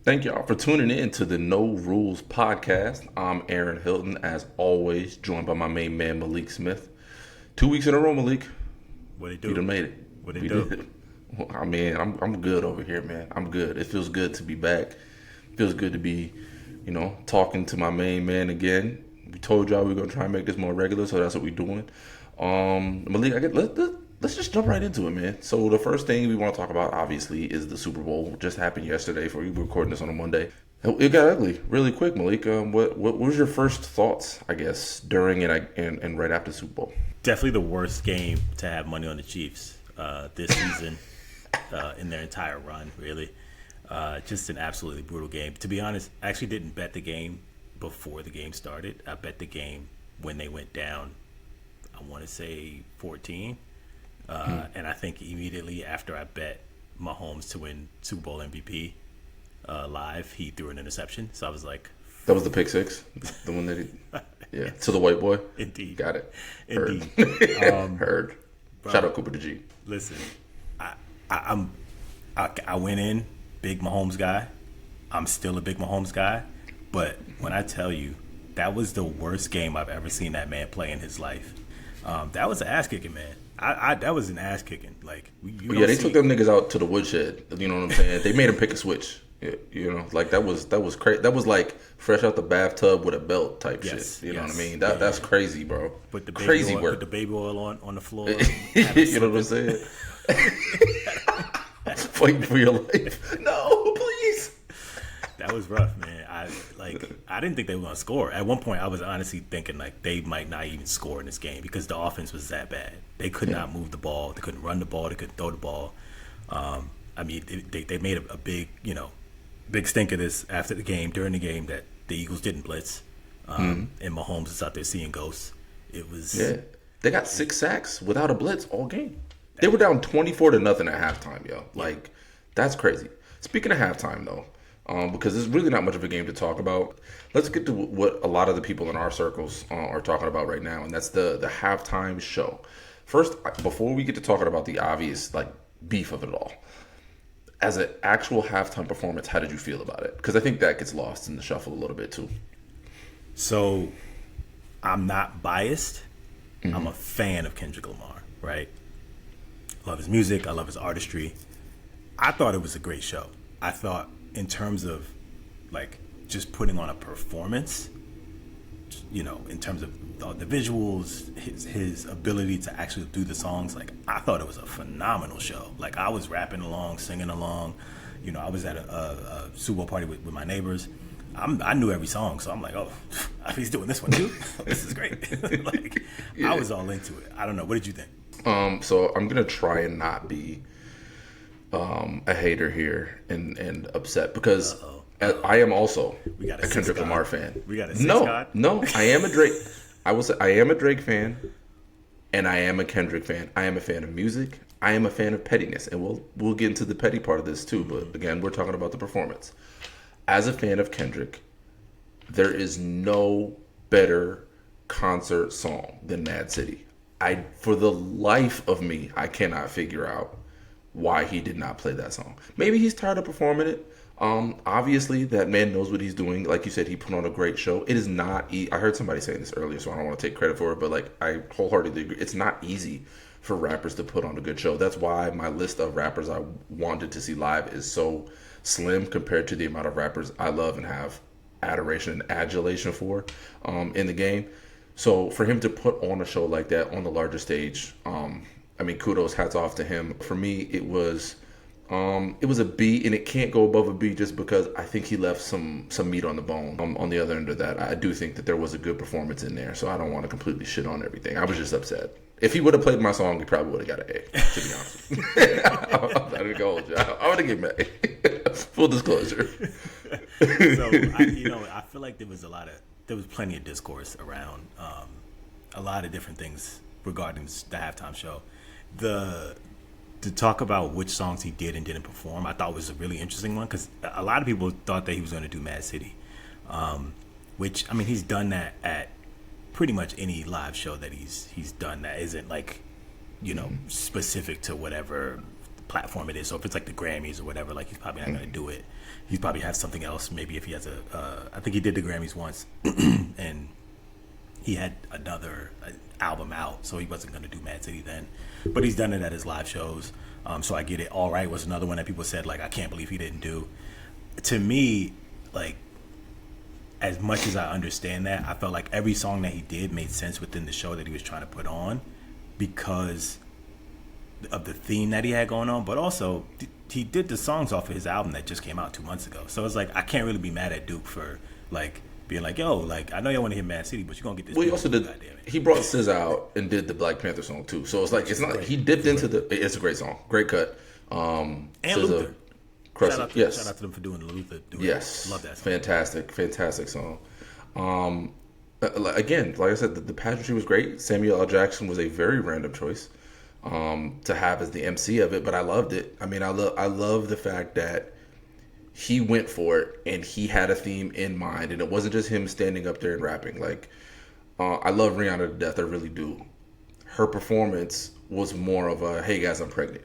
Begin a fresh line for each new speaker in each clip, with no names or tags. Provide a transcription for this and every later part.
Thank y'all for tuning in to the No Rules podcast. I'm Aaron Hilton, as always, joined by my main man, Malik Smith. 2 weeks in a row, Malik.
What it do?
We done made it.
What it
We
do?
did it. Well, I mean, I'm good over here, man. I'm good. It feels good to be back. It feels good to be, talking to my main man again. We told y'all we were gonna try and make this more regular, so that's what we're doing. Malik, let's just jump right into it, man. So the first thing we want to talk about, obviously, is the Super Bowl. Just happened yesterday. For we were recording this on a Monday. It got ugly really quick, Malik. What was your first thoughts, I guess, during and right after the Super Bowl?
Definitely the worst game to have money on the Chiefs this season in their entire run, really. Just an absolutely brutal game. To be honest, I actually didn't bet the game before the game started. I bet the game when they went down, I want to say 14. And I think immediately after I bet Mahomes to win Super Bowl MVP live, he threw an interception. So I was like,
That was the pick six, the one that to the white boy.
Indeed.
Got it.
Indeed.
Heard. Heard.
Bro,
Shout out Cooper the G.
Listen, I went in big Mahomes guy. I'm still a big Mahomes guy, but when I tell you that was the worst game I've ever seen that man play in his life. That was an ass kicking, man. That was an ass kicking. Like
They took them niggas out to the woodshed. You know what I'm saying? They made him pick a switch. Like that was crazy. That was like fresh out the bathtub with a belt type shit. You know what I mean? That's crazy, bro.
Put the
crazy
oil,
work.
Put the baby oil on the floor.
You know what I'm saying? Fighting for your life. No, please.
That was rough, man. I didn't think they were gonna score. At one point, I was honestly thinking like they might not even score in this game because the offense was that bad. They could not move the ball. They couldn't run the ball. They couldn't throw the ball. They made a big big stink of this after the game, during the game, that the Eagles didn't blitz, and Mahomes is out there seeing ghosts. It was
They got 6 sacks without a blitz all game. They were down 24-0 at halftime, yo. Like, that's crazy. Speaking of halftime, though, because there's really not much of a game to talk about, let's get to what a lot of the people in our circles are talking about right now, and that's the halftime show. First, before we get to talking about the obvious beef of it all, as an actual halftime performance, how did you feel about it? Because I think that gets lost in the shuffle a little bit too.
So, I'm not biased. I'm a fan of Kendrick Lamar, right? Love his music. I love his artistry. I thought it was a great show. I thought in terms of just putting on a performance, in terms of the visuals, his ability to actually do the songs, I thought it was a phenomenal show. I was rapping along, singing along. I was at a Super Bowl party with my neighbors. I knew every song, so I'm like, oh, he's doing this one too? This is great. I was all into it. I don't know. What did you think?
So I'm going to try and not be a hater here and upset because I am also a Kendrick Lamar fan.
We got a six god?
No, I am a Drake. I will say I am a Drake fan, and I am a Kendrick fan. I am a fan of music. I am a fan of pettiness, and we'll get into the petty part of this too. But again, we're talking about the performance. As a fan of Kendrick, there is no better concert song than Mad City. For the life of me, I cannot figure out why he did not play that song. Maybe he's tired of performing it. Obviously, that man knows what he's doing. Like you said, he put on a great show. It is not. I heard somebody saying this earlier, so I don't want to take credit for it. But I wholeheartedly agree. It's not easy for rappers to put on a good show. That's why my list of rappers I wanted to see live is so slim compared to the amount of rappers I love and have adoration and adulation for in the game. So for him to put on a show like that on the larger stage, kudos, hats off to him. For me, it was a B, and it can't go above a B just because I think he left some meat on the bone. On the other end of that, I do think that there was a good performance in there, so I don't want to completely shit on everything. I was just upset. If he would have played my song, he probably would have got an A, to be honest. I'm not going to hold you. I would have given him an A. Full disclosure.
So, I feel like there was plenty of discourse around a lot of different things regarding the halftime show. To talk about which songs he did and didn't perform, I thought was a really interesting one because a lot of people thought that he was going to do Mad City, which he's done that at pretty much any live show that he's done that isn't specific to whatever platform it is. So if it's like the Grammys or whatever, like he's probably not going to do it. He's probably has something else. Maybe if he has I think he did the Grammys once, and he had another album out, so he wasn't going to do Mad City then. But he's done it at his live shows. So I get it. All Right was another one that people said, like, I can't believe he didn't do. To me, like, as much as I understand that, I felt like every song that he did made sense within the show that he was trying to put on because of the theme that he had going on. But also, he did the songs off of his album that just came out 2 months ago. So it's like, I can't really be mad at Duke for, like, being like, yo, like, I know y'all want to hear Mad City, but you're going to get this.
Well, he also did, he brought SZA out and did the Black Panther song, too. So it's like, it's not, he dipped into the, it's a great song. Great cut.
And
SZA,
Luther. Shout out to them for doing the Luther.
Yes.
Love that song.
Fantastic song. Again, like I said, the pageantry was great. Samuel L. Jackson was a very random choice to have as the MC of it, but I loved it. I mean, I love the fact that he went for it and he had a theme in mind, and it wasn't just him standing up there and rapping. Like, I love Rihanna to death, I really do. Her performance was more of a, hey guys, I'm pregnant.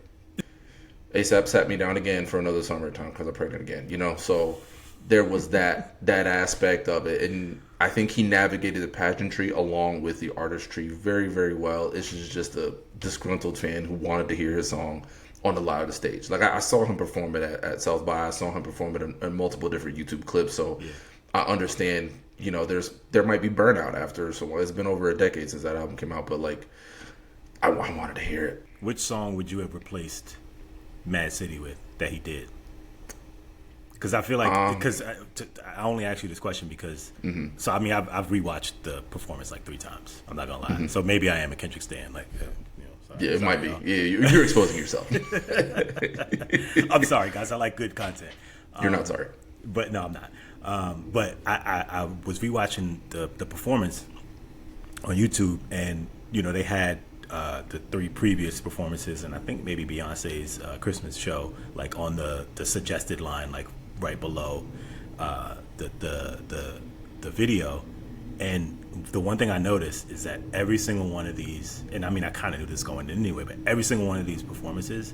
ASAP sat me down again for another summertime because I'm pregnant again, you know? So there was that aspect of it. And I think he navigated the pageantry along with the artistry very, very well. It's just a disgruntled fan who wanted to hear his song on the loudest stage. Like, I saw him perform it at South by. I saw him perform it in multiple different YouTube clips. So yeah. I understand, you know, there might be burnout after. So it's been over a decade since that album came out. But, like, I wanted to hear it.
Which song would you have replaced Mad City with that he did? Because I feel like because I only ask you this question because so I mean I've rewatched the performance like 3 times. I'm not gonna lie. So maybe I am a Kendrick stan. Like
yeah, it might be. Yeah, you're exposing yourself.
I'm sorry, guys. I like good content.
You're not sorry.
But no, I'm not. But I was rewatching the performance on YouTube, and you know they had the 3 previous performances, and I think maybe Beyonce's Christmas show, like on the suggested line, like right below the video. And the one thing I noticed is that every single one of these, and I mean I kind of knew this going in anyway, but every single one of these performances,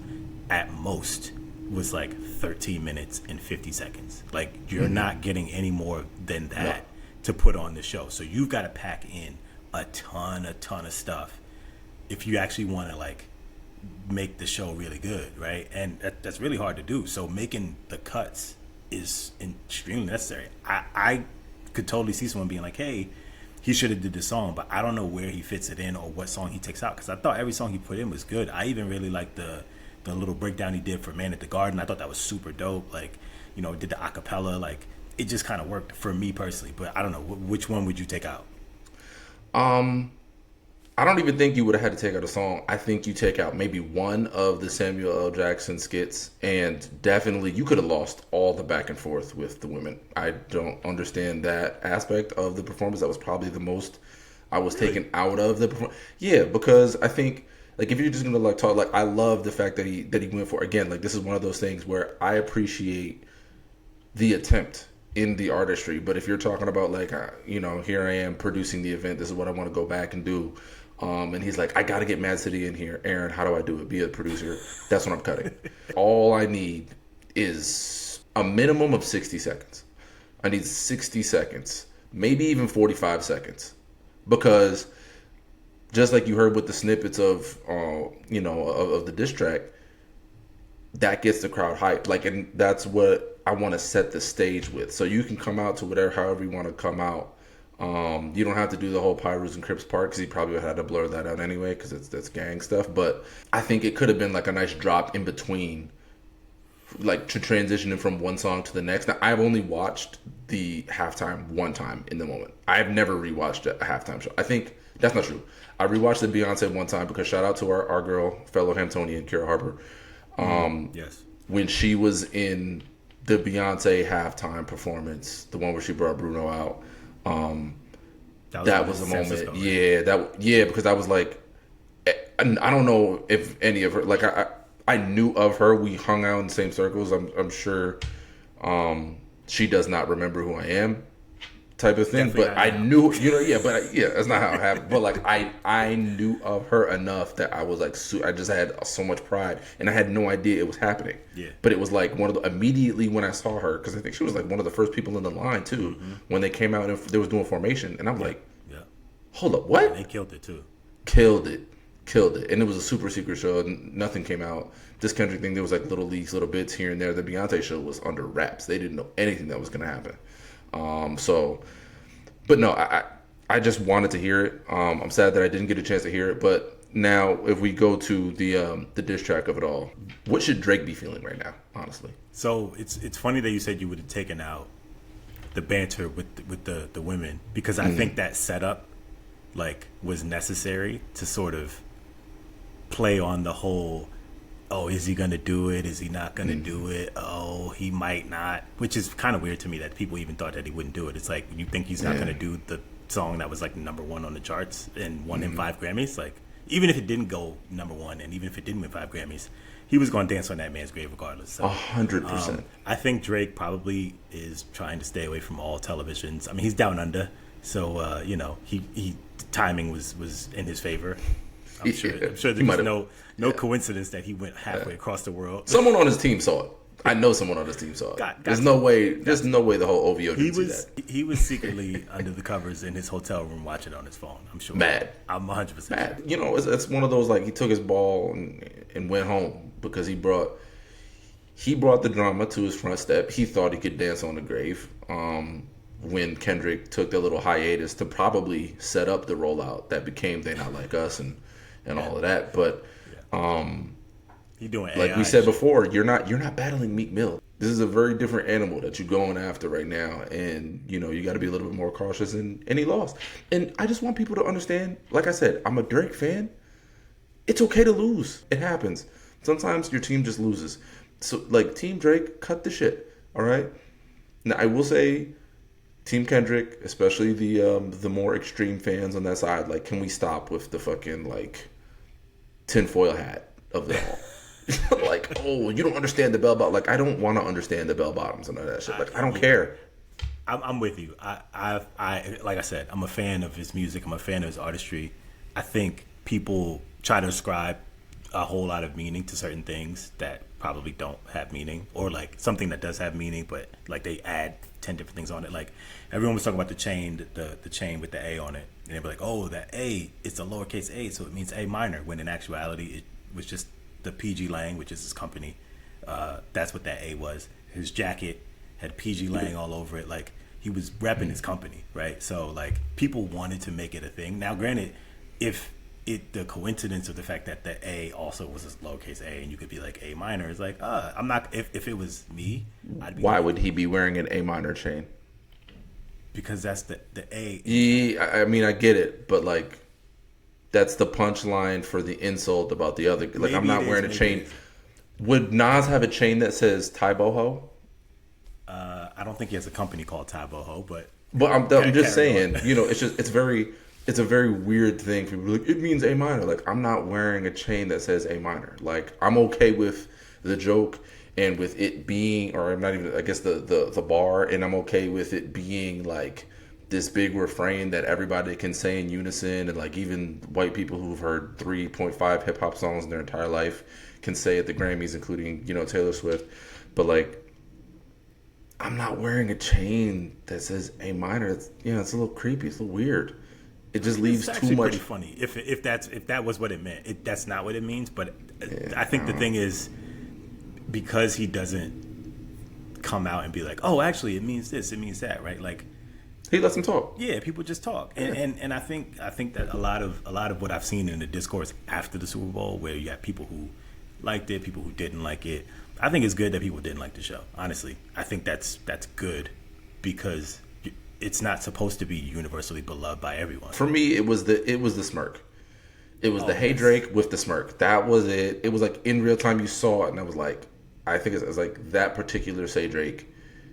at most, was like 13 minutes and 50 seconds. Like you're not getting any more than that to put on the show. So you've got to pack in a ton of stuff if you actually want to like make the show really good, right? And that's really hard to do. So making the cuts is extremely necessary. I could totally see someone being like, hey, he should have did this song, but I don't know where he fits it in or what song he takes out, because I thought every song he put in was good. I even really liked the little breakdown he did for Man at the Garden. I thought that was super dope. Like, you know, did the acapella, like it just kind of worked for me personally. But I don't know, which one would you take out?
I don't even think you would have had to take out a song. I think you take out maybe one of the Samuel L. Jackson skits, and definitely you could have lost all the back and forth with the women. I don't understand that aspect of the performance. That was probably the most I was taken out of the performance. Yeah, because I think, like, if you're just gonna like talk, like, I love the fact that he went for, again, like, this is one of those things where I appreciate the attempt in the artistry, but if you're talking about like, you know, here I am producing the event, this is what I want to go back and do. And he's like, I got to get Mad City in here. Aaron, how do I do it? Be a producer. That's what I'm cutting. All I need is a minimum of 60 seconds. I need 60 seconds, maybe even 45 seconds. Because just like you heard with the snippets of, you know, of the diss track, that gets the crowd hyped. Like, and that's what I want to set the stage with. So you can come out to whatever, however you want to come out. You don't have to do the whole Pyrus and Crips part, because he probably had to blur that out anyway, because that's gang stuff. But I think it could have been like a nice drop in between, like to transitioning from one song to the next. Now, I've only watched the halftime one time in the moment. I've never rewatched a halftime show. I think that's not true. I rewatched the Beyonce one time because shout out to our girl, fellow Hamptonian, Kira Harper.
Yes.
When she was in the Beyonce halftime performance, the one where she brought Bruno out, that was a moment. Because I was like, I don't know if any of her, like, I knew of her. We hung out in the same circles. I'm sure she does not remember who I am. type of thing.
Definitely
But
not
I
now.
knew, that's not how it happened. But like I knew of her enough that I was like, I just had so much pride, and I had no idea it was happening.
Yeah.
But it was like one of the immediately when I saw her, because I think she was like one of the first people in the line too when they came out and they was doing formation, and I'm like,
Yeah.
hold up, what?
They killed it too.
Killed it, and it was a super secret show. And nothing came out. This Kendrick thing, there was like little leaks, little bits here and there. The Beyonce show was under wraps. They didn't know anything that was going to happen. But no, I just wanted to hear it. I'm sad that I didn't get a chance to hear it. But now, if we go to the diss track of it all, what should Drake be feeling right now? Honestly,
So it's funny that you said you would have taken out the banter with the women, because I think that setup like was necessary to sort of play on the whole, oh, is he gonna do it? Is he not gonna do it? Oh, he might not. Which is kind of weird to me that people even thought that he wouldn't do it. It's like, you think he's not gonna do the song that was like #1 on the charts and won him 5 Grammys? Like, even if it didn't go #1 and even if it didn't win 5 Grammys, he was gonna dance on that man's grave regardless. So,
100%.
I think Drake probably is trying to stay away from all televisions. I mean, he's down under, so he timing was in his favor. I'm sure there's no coincidence that he went halfway across the world.
Someone on his team saw it. I know someone on his team saw it. There's no way the whole OVO didn't see that.
He was secretly under the covers in his hotel room watching it on his phone. I'm sure.
Mad.
I'm 100%
Mad. It's one of those, like, he took his ball and went home because he brought the drama to his front step. He thought he could dance on the grave. When Kendrick took the little hiatus to probably set up the rollout that became They Not Like Us and all of that. But
he doing
like
AI
we said
shit.
before, you're not battling Meek Mill. This is a very different animal that you're going after right now, and you got to be a little bit more cautious. And he lost. And I just want people to understand. Like I said, I'm a Drake fan. It's okay to lose. It happens. Sometimes your team just loses. So, like, Team Drake, cut the shit. All right. Now, I will say, Team Kendrick, especially the more extreme fans on that side, like, can we stop with the fucking, like, tinfoil hat of it all? Like, oh, you don't understand the bell bottom. Like, I don't want to understand the bell bottoms and all that shit. Like, I don't care.
I'm with you. I like I said, I'm a fan of his music. I'm a fan of his artistry. I think people try to ascribe a whole lot of meaning to certain things that probably don't have meaning, or like something that does have meaning, but like they add 10 different things on it. Like, everyone was talking about the chain with the A on it, and they'd be like, oh, that A is a lowercase a, so it means A minor, when in actuality it was just the PG Lang, which is his company. That's what that A was. His jacket had PG Lang all over it. Like, he was repping his company, right? So like, people wanted to make it a thing. Now, granted, if the coincidence of the fact that the A also was a lowercase a, and you could be like A minor, is like, I'm not. If it was me, I'd be.
Why
like,
would he be wearing an A minor chain?
Because that's the A.
Yeah, I mean, I get it, but like, that's the punchline for the insult about the other. Like,
Maybe
I'm not
it is,
wearing a
maybe
chain.
it is.
Would Nas have a chain that says Ty Boho?
I don't think he has a company called Ty Boho, but
I'm
Carry
just saying,
on.
it's a very weird thing for people. Like, it means A minor. Like, I'm not wearing a chain that says A minor. Like, I'm okay with the joke and with it being, or I'm not even, I guess the bar, and I'm okay with it being like this big refrain that everybody can say in unison, and like even white people who've heard 3.5 hip hop songs in their entire life can say at the Grammys, including Taylor Swift. But like, I'm not wearing a chain that says A minor. It's a little creepy. It's a little weird. It just leaves
it's
too
actually
much.
pretty funny. If that was what it meant, that's not what it means. But I think the thing is, because he doesn't come out and be like, oh, actually, it means this, it means that, right? Like,
He lets them talk.
yeah, people just talk, and I think that a lot of what I've seen in the discourse after the Super Bowl, where you have people who liked it, people who didn't like it. I think it's good that people didn't like the show. Honestly, I think that's good, because it's not supposed to be universally beloved by everyone.
For me, it was the smirk. It was the Hey Drake with the smirk. That was it. It was like in real time you saw it, and I was like, I think it's like that particular Say Drake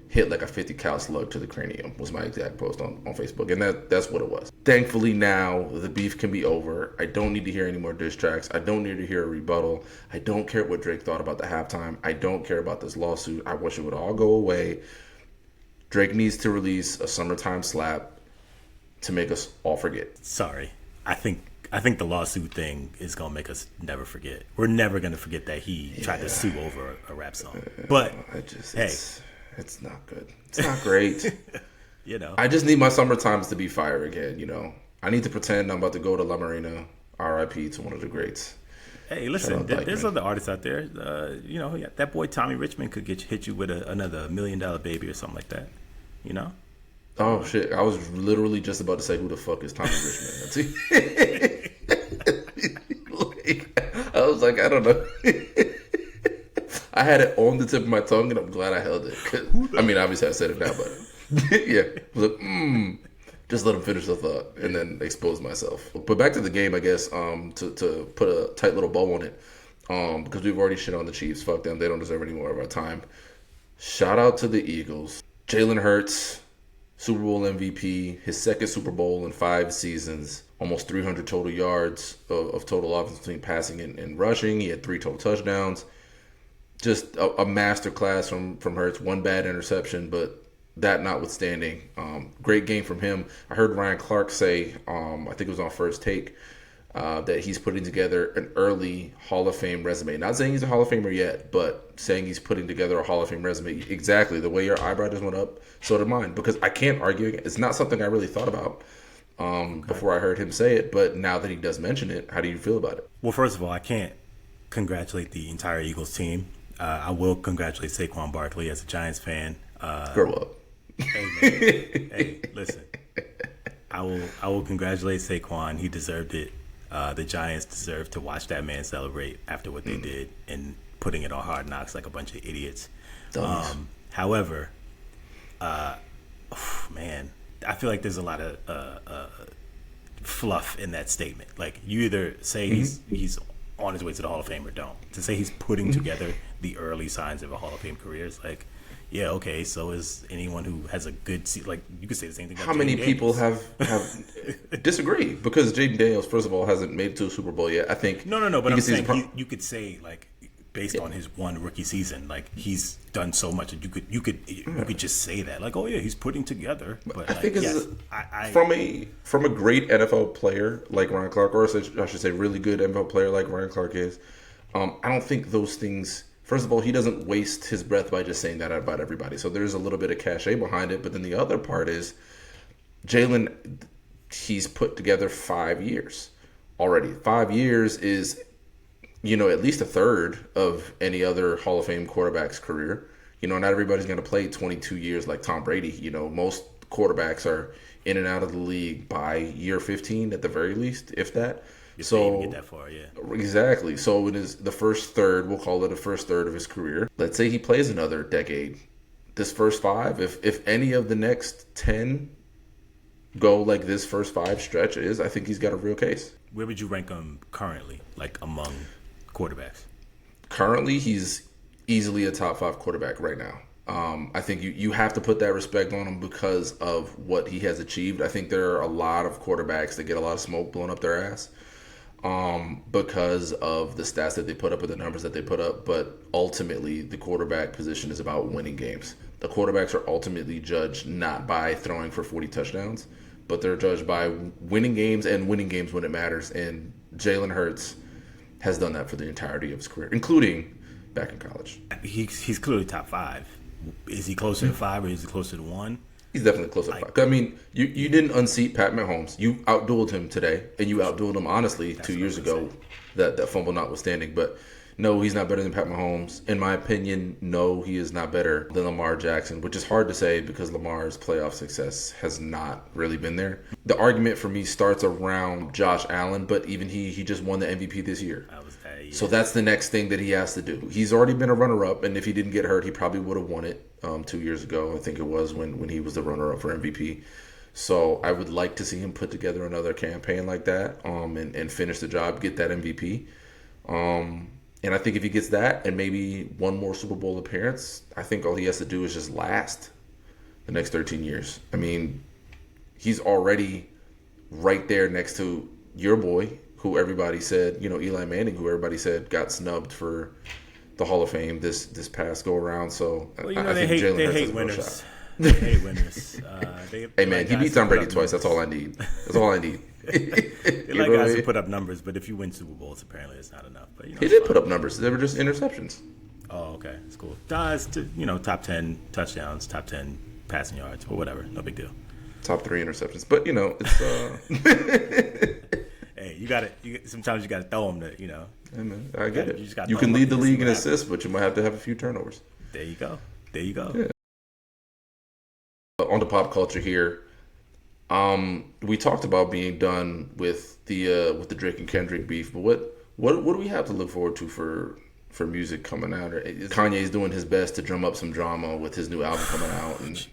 hit like a 50 cal slug to the cranium was my exact post on Facebook, and that's what it was. Thankfully now the beef can be over. I don't need to hear any more diss tracks. I don't need to hear a rebuttal. I don't care what Drake thought about the halftime. I don't care about this lawsuit. I wish it would all go away. Drake needs to release a summertime slap to make us all forget.
Sorry, I think the lawsuit thing is gonna make us never forget. We're never gonna forget that he tried to sue over a rap song. But
it's not good. It's not great. I just need my summertimes to be fire again. I need to pretend I'm about to go to La Marina. R.I.P. to one of the greats.
Hey, listen, there's other artists out there. That boy Tommy Richmond could hit you with another $1 million baby or something like that.
Oh shit! I was literally just about to say, who the fuck is Tommy Richmond? I was like, I don't know. I had it on the tip of my tongue, and I'm glad I held it. Obviously I said it now, but yeah, I was like, just let him finish the thought and then expose myself. But back to the game, I guess, to put a tight little bow on it, because we've already shit on the Chiefs. Fuck them. They don't deserve any more of our time. Shout out to the Eagles. Jalen Hurts, Super Bowl MVP, his second Super Bowl in 5 seasons, almost 300 total yards of total offense between passing and rushing. He had 3 total touchdowns. Just a masterclass from Hurts. 1 bad interception, but that notwithstanding, great game from him. I heard Ryan Clark say, I think it was on First Take, that he's putting together an early Hall of Fame resume. Not saying he's a Hall of Famer yet, but saying he's putting together a Hall of Fame resume. Exactly. The way your eyebrow just went up, so did mine. Because I can't argue. It's not something I really thought about before I heard him say it. But now that he does mention it, how do you feel about it?
Well, first of all, I can't congratulate the entire Eagles team. I will congratulate Saquon Barkley as a Giants fan.
Grow up.
Hey, man. Hey, listen. I will congratulate Saquon. He deserved it. The Giants deserve to watch that man celebrate after what they did and putting it on Hard Knocks like a bunch of idiots. However, man, I feel like there's a lot of fluff in that statement. Like, you either say he's on his way to the Hall of Fame or don't. To say he's putting together the early signs of a Hall of Fame career is like, yeah, okay, so is anyone who has a good like, you could say the same thing about
how many people have disagree, because Jaden Daniels, first of all, hasn't made it to a Super Bowl yet. I think
no, but I'm saying you could say, like, based on his one rookie season, like, he's done so much that you could just say that, like, oh yeah, he's putting together. But
I think from a great NFL player like Ryan Clark, or I should say really good NFL player like Ryan Clark is, I don't think those things. First of all, he doesn't waste his breath by just saying that about everybody. So there's a little bit of cachet behind it. But then the other part is Jalen, he's put together 5 years already. 5 years is, at least a third of any other Hall of Fame quarterback's career. Not everybody's going to play 22 years like Tom Brady. Most quarterbacks are in and out of the league by year 15 at the very least, if that.
So even get that far, yeah.
Exactly. So it is the first third, we'll call it a first third of his career. Let's say he plays another decade. This first 5, if any of the next 10 go like this first 5 stretch is, I think he's got a real case.
Where would you rank him currently, like, among quarterbacks?
Currently, he's easily a top 5 quarterback right now. I think you have to put that respect on him because of what he has achieved. I think there are a lot of quarterbacks that get a lot of smoke blown up their ass because of the stats that they put up or the numbers that they put up. But ultimately, the quarterback position is about winning games. The quarterbacks are ultimately judged not by throwing for 40 touchdowns, but they're judged by winning games and winning games when it matters. And Jalen Hurts has done that for the entirety of his career, including back in college.
He's clearly top 5. Is he closer to 5 or is he closer to 1?
He's definitely closer to 5. I mean, you didn't unseat Pat Mahomes. You outdueled him today, and you outdueled him, honestly, 2 years ago, that fumble notwithstanding. But no, he's not better than Pat Mahomes. In my opinion, no, he is not better than Lamar Jackson, which is hard to say because Lamar's playoff success has not really been there. The argument for me starts around Josh Allen, but even he just won the MVP this year. So that's the next thing that he has to do. He's already been a runner-up, and if he didn't get hurt, he probably would have won it 2 years ago. I think it was when he was the runner-up for MVP. So I would like to see him put together another campaign like that and finish the job, get that MVP. And I think if he gets that and maybe one more Super Bowl appearance, I think all he has to do is just last the next 13 years. I mean, he's already right there next to your boy, who everybody said, Eli Manning, who everybody said got snubbed for the Hall of Fame this past go around. So
well, I think Jalen Hurts has a real shot. Hey, winners.
Hey man, he beat Tom Brady twice. That's all I need. That's all I need.
They
You
like
know what I
guys who
mean?
put up numbers, but if you win Super Bowls, apparently it's not enough. But
He
it's
did
fine.
put up numbers. They were just interceptions.
Oh, okay, it's cool. It's top 10 touchdowns, top 10 passing yards, but whatever, no big deal.
Top 3 interceptions. But it's
Hey, you got it. Sometimes you got to throw them to,
Hey, man, I get
You just
it.
gotta
You
throw
can
them
lead
up
the
and see
league in
what happens.
assists, but you might have to have a few turnovers.
There you go. There you go.
Yeah. On to pop culture here. We talked about being done with the Drake and Kendrick beef, but what do we have to look forward to for music coming out? Kanye's doing his best to drum up some drama with his new album coming out, and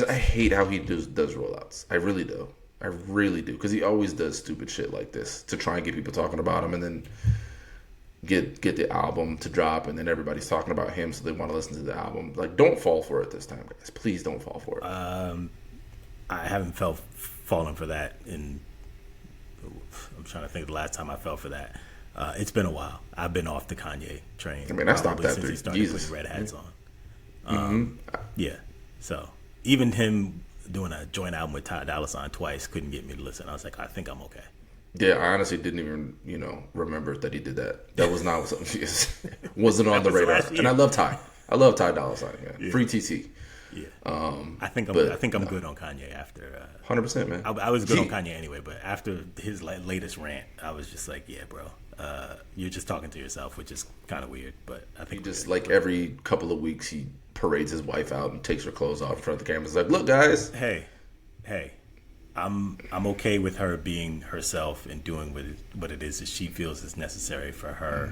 I hate how he does rollouts. I really do, because he always does stupid shit like this to try and get people talking about him, and then get the album to drop, and then everybody's talking about him, so they want to listen to the album. Like, don't fall for it this time, guys. Please don't fall for it.
I haven't fallen for that I'm trying to think the last time I fell for that. It's been a while. I've been off the Kanye train.
I mean, I stopped that
since he started
Jesus.
putting red hats on. Yeah. So even him doing a joint album with Ty Dolla $ign twice couldn't get me to listen. I was like, I think I'm okay.
Yeah, I honestly didn't even, remember that he did that. That was not something wasn't on the
was
radar.
last year.
And I love Ty. I love Ty Dolla $ign, man.
Yeah.
Free TT.
Yeah.
Um,
I think I'm
but,
good on Kanye after.
100%, man.
I was good on Kanye anyway, but after his latest rant, I was just like, yeah, bro, you're just talking to yourself, which is kind of weird. But I think
He just, like, every couple of weeks, he parades his wife out and takes her clothes off in front of the camera. He's like, look, guys.
Hey, I'm okay with her being herself and doing what it is that she feels is necessary for her,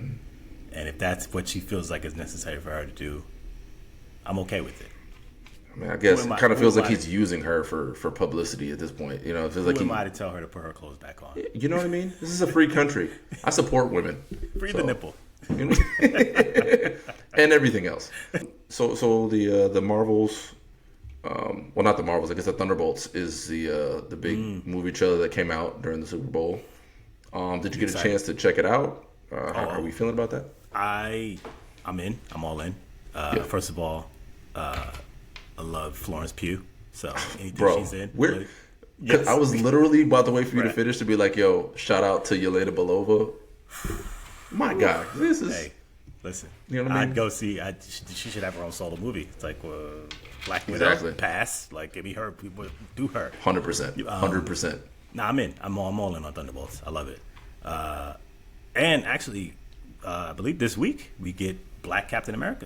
and if that's what she feels like is necessary for her to do, I'm okay with it.
I mean, I guess it kind of
who
feels
am
like
I?
he's using her for publicity at this point. It feels
Who
like
am I to tell her to put her clothes back on?
you know what I mean? This is a free country. I support women.
Free
So,
the nipple.
and everything else. So the Marvels, well, not the Marvels. I guess the Thunderbolts is the big movie trailer that came out during the Super Bowl. Did you get a chance to check it out? How are we feeling about that?
I'm in. I'm all in. First of all, I love Florence Pugh. So anything
Bro,
she's in,
we're.
really-
'Cause I was literally about to wait for you to
Right.
finish to be like, "Yo, shout out to Yelena Belova." My God, this is.
Hey, listen.
You know what I mean?
I'd go see. She should have her own solo movie. It's like Black Widow.
Exactly.
Pass. Like, give me her. People do her.
100%. 100%.
Nah, I'm in. I'm all in on Thunderbolts. I love it. And actually, I believe this week we get Black Captain America.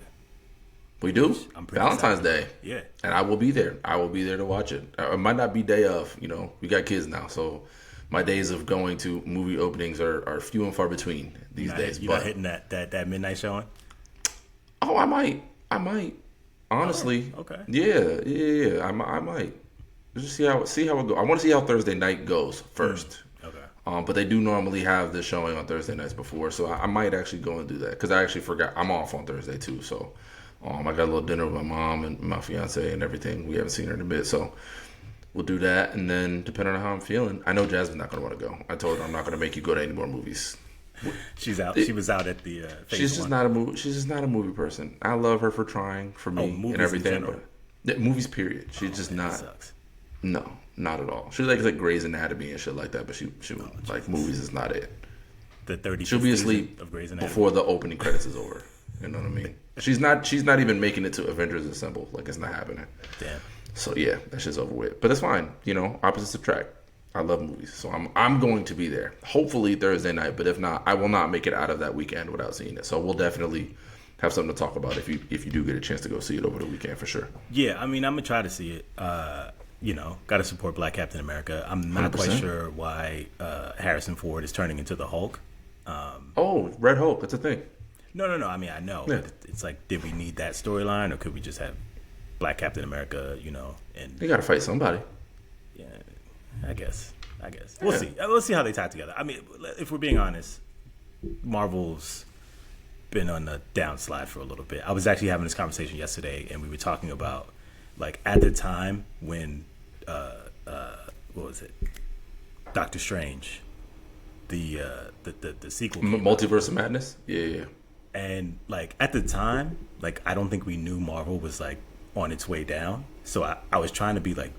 We do.
I'm pretty
Valentine's
excited.
Day.
Yeah.
And I will be there. I will be there to watch it. It might not be day of. We got kids now, so my days of going to movie openings are few and far between these days.
You're not hitting that midnight showing.
Oh, I might. Honestly.
Oh, okay.
Yeah. I might. Just see how it goes. I want to see how Thursday night goes first.
Okay.
But they do normally have this showing on Thursday nights before, so I might actually go and do that because I actually forgot I'm off on Thursday too. So I got a little dinner with my mom and my fiance and everything. We haven't seen her in a bit, so we'll do that. And then depending on how I'm feeling, I know Jasmine's not going to want to go. I told her I'm not going to make you go to any more movies.
She's out. She was out at the.
She's just not a movie. She's just not a movie person. I love her for trying for me
movies
and everything,
in general.
but movies period. She's just
Man, that
not.
sucks.
No, not at all. She likes like Grey's Anatomy and shit like that, but she like movies is not it.
The 30.
She'll be asleep
of Grey's Anatomy.
before the opening credits is over. You know what I mean? She's not even making it to Avengers Assemble. Like, it's not happening.
Damn.
So yeah, that shit's over with. But it's fine. Opposites attract. I love movies, so I'm going to be there. Hopefully Thursday night, but if not, I will not make it out of that weekend without seeing it. So we'll definitely have something to talk about if you do get a chance to go see it over the weekend for sure.
Yeah, I mean, I'm gonna try to see it. Got to support Black Captain America. I'm not quite
100%.
sure why Harrison Ford is turning into the Hulk.
Red Hulk, that's a thing.
No. I mean, I know,
Yeah.
but it's like, did we need that storyline, or could we just have Black Captain America? And
They got to fight somebody.
yeah, I guess we'll see. Let's see how they tie it together. I mean, if we're being honest, Marvel's been on the downslide for a little bit. I was actually having this conversation yesterday, and we were talking about, like, at the time when what was it, Doctor Strange, the sequel came out.
Multiverse of Madness. Yeah.
And like at the time, like I don't think we knew Marvel was like on its way down. So I was trying to be like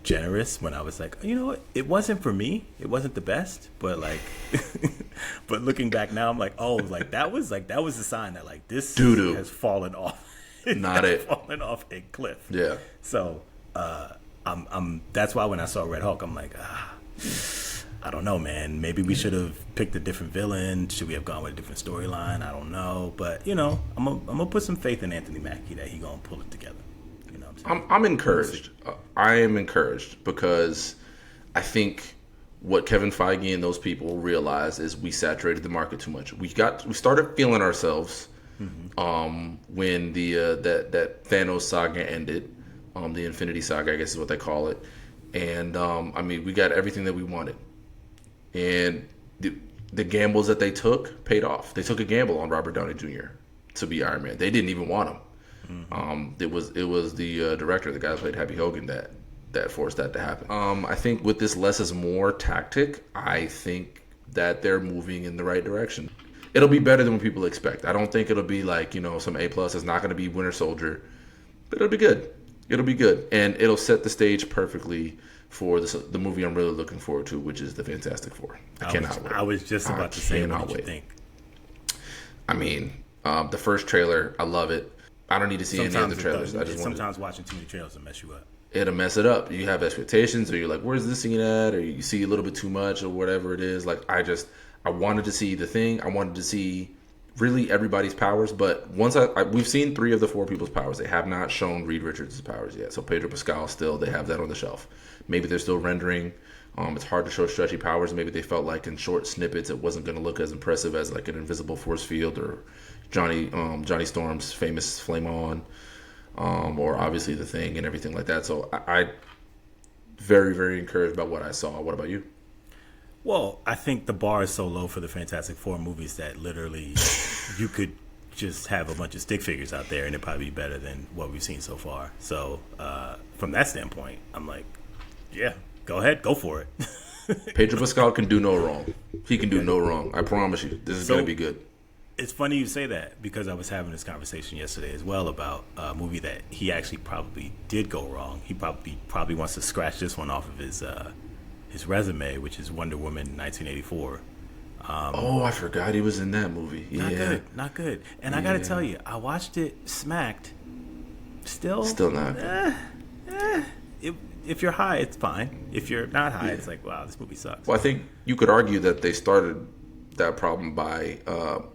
generous when I was like, you know what, it wasn't for me. It wasn't the best, but like, but looking back now, I'm like, oh, that was a sign that like this
Doo-doo.
has fallen off.
Not it.
Fallen off a cliff.
Yeah.
So I'm that's why when I saw Red Hulk, I'm like, I don't know, man. Maybe we should have picked a different villain. Should we have gone with a different storyline? I don't know, but you know, I'm gonna put some faith in Anthony Mackie that he gonna pull it together. You know what I'm saying?
I'm encouraged. I am encouraged because I think what Kevin Feige and those people realized is we saturated the market too much. We started feeling ourselves when the that Thanos saga ended, the Infinity Saga, I guess is what they call it, and I mean we got everything that we wanted, and the gambles that they took paid off. They took a gamble on Robert Downey Jr. to be Iron Man. They didn't even want him. It was the director, the guy who played Happy Hogan, that forced that to happen. I think with this less is more tactic, I think that they're moving in the right direction. It'll be better than what people expect. I don't think it'll be like, you know, some A+. It's not going to be Winter Soldier, but it'll be good. It'll be good, and it'll set the stage perfectly for the movie I'm really looking forward to, which is the Fantastic Four. I cannot wait.
I was just about to say, what did you think?
I mean, the first trailer, I love it. I don't need to see any other trailers.
Sometimes watching too many trailers will mess you up.
It'll mess it up. You have expectations, or you're like, "Where's this scene at?" Or you see a little bit too much, or whatever it is. Like I wanted to see the thing. I wanted to see really everybody's powers. But once we've seen 3 of the 4 people's powers. They have not shown Reed Richards' powers yet. So Pedro Pascal still, they have that on the shelf. Maybe they're still rendering. It's hard to show stretchy powers. Maybe they felt like in short snippets it wasn't going to look as impressive as like an invisible force field or Johnny Storm's famous Flame On, or obviously the Thing and everything like that. So I very, very encouraged by what I saw. What about you?
Well, I think the bar is so low for the Fantastic Four movies that literally you could just have a bunch of stick figures out there and it'd probably be better than what we've seen so far. So from that standpoint, I'm like, yeah, go ahead, go for it.
Pedro Pascal can do no wrong. He can do no wrong. I promise you. This is going to be good.
It's funny you say that because I was having this conversation yesterday as well about a movie that he actually probably did go wrong. He probably wants to scratch this one off of his resume, which is Wonder Woman 1984.
I forgot he was in that movie.
Not good. And I got to tell you, I watched it smacked. Still
not.
If you're high, it's fine. If you're not high, it's like, wow, this movie sucks.
Well, I think you could argue that they started that problem by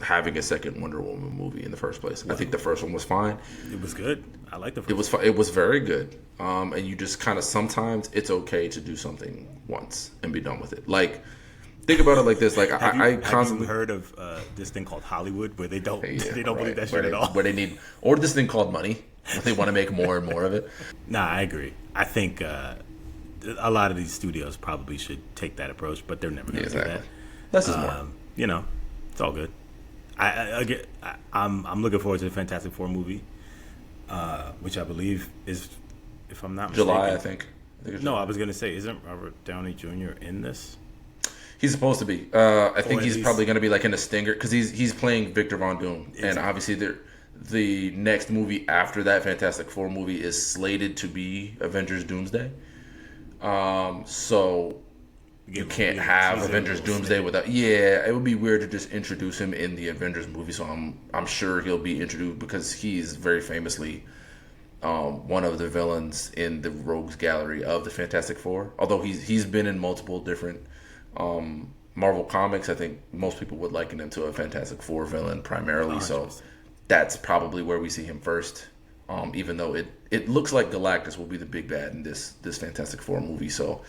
having a second Wonder Woman movie in the first place. I think the first one was fine.
It was good. I like the first
one. It was fine. It was very good. And you just kind of, sometimes it's okay to do something once and be done with it. Like, think about it like this. Like, I constantly
heard of this thing called Hollywood where they don't believe that shit at all.
Where they need, or this thing called money. They want to make more and more of it.
Nah, I agree. I think a lot of these studios probably should take that approach, but they're never going to do that.
Less is more.
You know, it's all good. I'm looking forward to the Fantastic Four movie, which I believe is, if I'm not mistaken,
July. I think
no, I was going to say, isn't Robert Downey Jr. in this?
He's supposed to be. I think he's probably going to be like in a stinger because he's playing Victor Von Doom, exactly. And obviously the next movie after that Fantastic Four movie is slated to be Avengers Doomsday. So you can't have Avengers Doomsday without. Yeah, it would be weird to just introduce him in the Avengers movie. So I'm sure he'll be introduced because he's very famously one of the villains in the Rogues Gallery of the Fantastic Four. Although he's been in multiple different Marvel comics, I think most people would liken him to a Fantastic Four villain primarily. 100%. So that's probably where we see him first. Even though it looks like Galactus will be the big bad in this Fantastic Four movie. So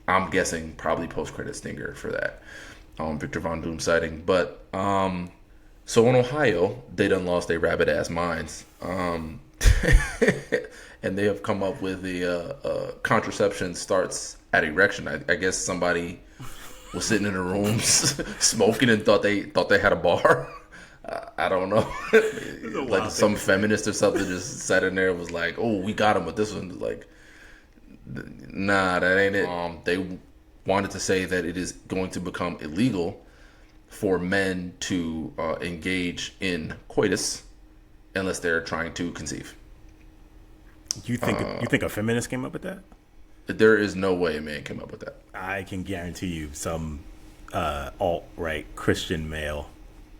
I'm guessing probably post-credit stinger for that Victor Von Doom sighting. But so in Ohio, they done lost their rabbit-ass minds. And they have come up with the contraception starts at erection. I guess somebody was sitting in a room smoking and thought they had a bar. I don't know. Like some feminist or something just sat in there and was like, "Oh, we got him," but this one's like, "Nah, that ain't it." They wanted to say that it is going to become illegal for men to engage in coitus unless they're trying to conceive.
You think a feminist came up with that?
There is no way a man came up with that.
I can guarantee you some alt-right Christian male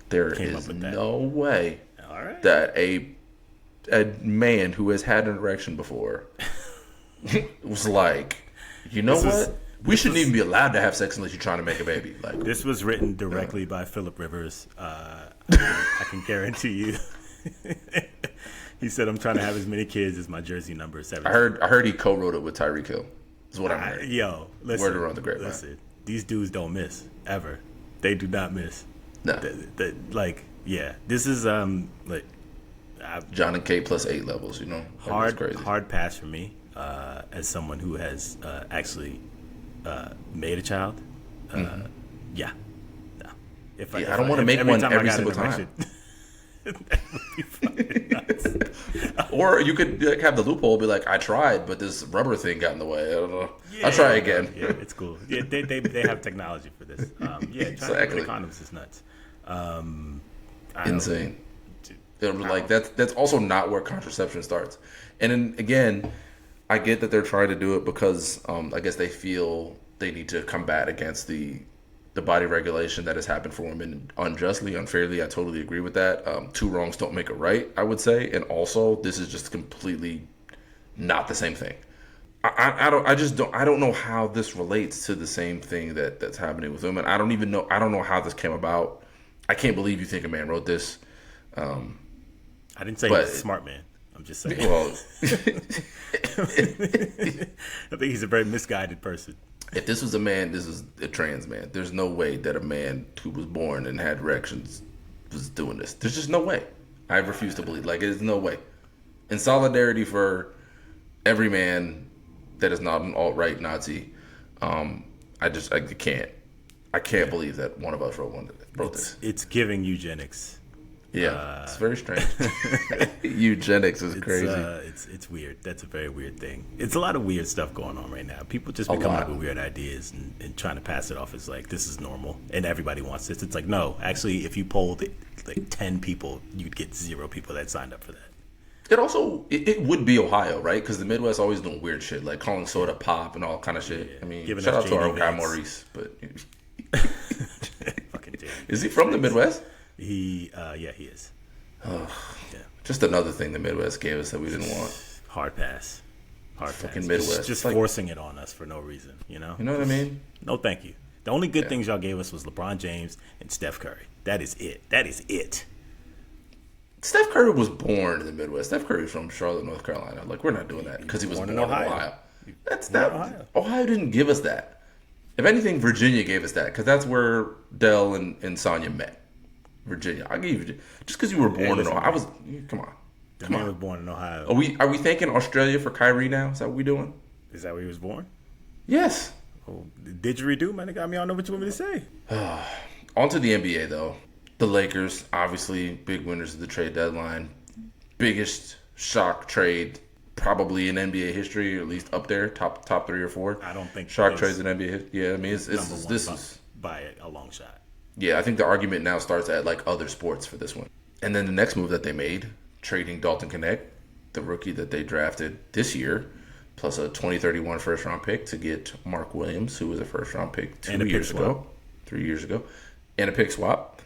There
came
is
up with that.
no way
All right.
that a man who has had an erection before was like, you know what? We shouldn't even be allowed to have sex unless you're trying to make a baby. Like,
This was written directly by Philip Rivers. I can guarantee you. He said, "I'm trying to have as many kids as my jersey number is 17."
I heard he co-wrote it with Tyreek Hill. Is what I heard.
Yo, listen.
Word around the grapevine.
Listen, these dudes don't miss ever. They do not miss.
No.
This is like
John and Kate plus 8 levels. You know, That's crazy.
hard pass for me as someone who has actually made a child. Yeah. No.
I don't want to make one every single time.
That would be fucking nuts.
Or you could have the loophole, be like, I tried, but this rubber thing got in the way. I don't know. I'll try again.
Yeah, it's cool. Yeah, they have technology for this. Trying to get condoms is nuts.
Insane. Like that's also not where contraception starts. And then again, I get that they're trying to do it because I guess they feel they need to combat against the body regulation that has happened for women unjustly, unfairly. I totally agree with that. Two wrongs don't make a right, I would say. And also, this is just completely not the same thing. I don't know how this relates to the same thing that's happening with women. I don't know how this came about. I can't believe you think a man wrote this.
I didn't say he's a smart man. I'm just saying.
Well,
I think he's a very misguided person.
If this was a man, this is a trans man. There's no way that a man who was born and had erections was doing this. There's just no way. I refuse to believe. Like, there's no way. In solidarity for every man that is not an alt-right Nazi, I can't believe that one of us wrote this.
It's giving eugenics.
Yeah, it's very strange. Eugenics is crazy.
It's weird. That's a very weird thing. It's a lot of weird stuff going on right now. People just be coming up with weird ideas and trying to pass it off as like, this is normal and everybody wants this. It's like, no, actually, if you polled like 10 people, you'd get 0 people that signed up for that.
It would be Ohio, right? Because the Midwest always doing weird shit, like calling soda pop and all kind of shit. I mean, shout out to our guy Maurice, but
fucking damn.
Is he from the Midwest?
He is.
Oh, yeah. Just another thing the Midwest gave us that we didn't want.
Hard pass.
Fucking Midwest.
Just forcing it on us for no reason, you know?
You know what I mean?
No, thank you. The only good things y'all gave us was LeBron James and Steph Curry. That is it.
Steph Curry was born in the Midwest. Steph Curry was from Charlotte, North Carolina. Like, we're not doing that because he was born in Ohio. That's not Ohio. Ohio didn't give us that. If anything, Virginia gave us that because that's where Dell and Sonya met. Virginia. I gave you just because you were born in Ohio. Come on.
The man was born in Ohio.
Are we thanking Australia for Kyrie now? Is that what we doing?
Is that where he was born?
Yes.
Oh, didgeridoo, man. It got me. I don't know what you want me to say.
On to the NBA though. The Lakers, obviously, big winners of the trade deadline. Biggest shock trade probably in NBA history, or at least up there, top 3 or 4.
I don't think
shock trades in NBA. Yeah, I mean, this is
by a long shot.
Yeah, I think the argument now starts at like other sports for this one. And then the next move that they made, trading Dalton Knecht, the rookie that they drafted this year, plus a 2031 first-round pick to get Mark Williams, who was a first-round pick 3 years ago, and a pick swap.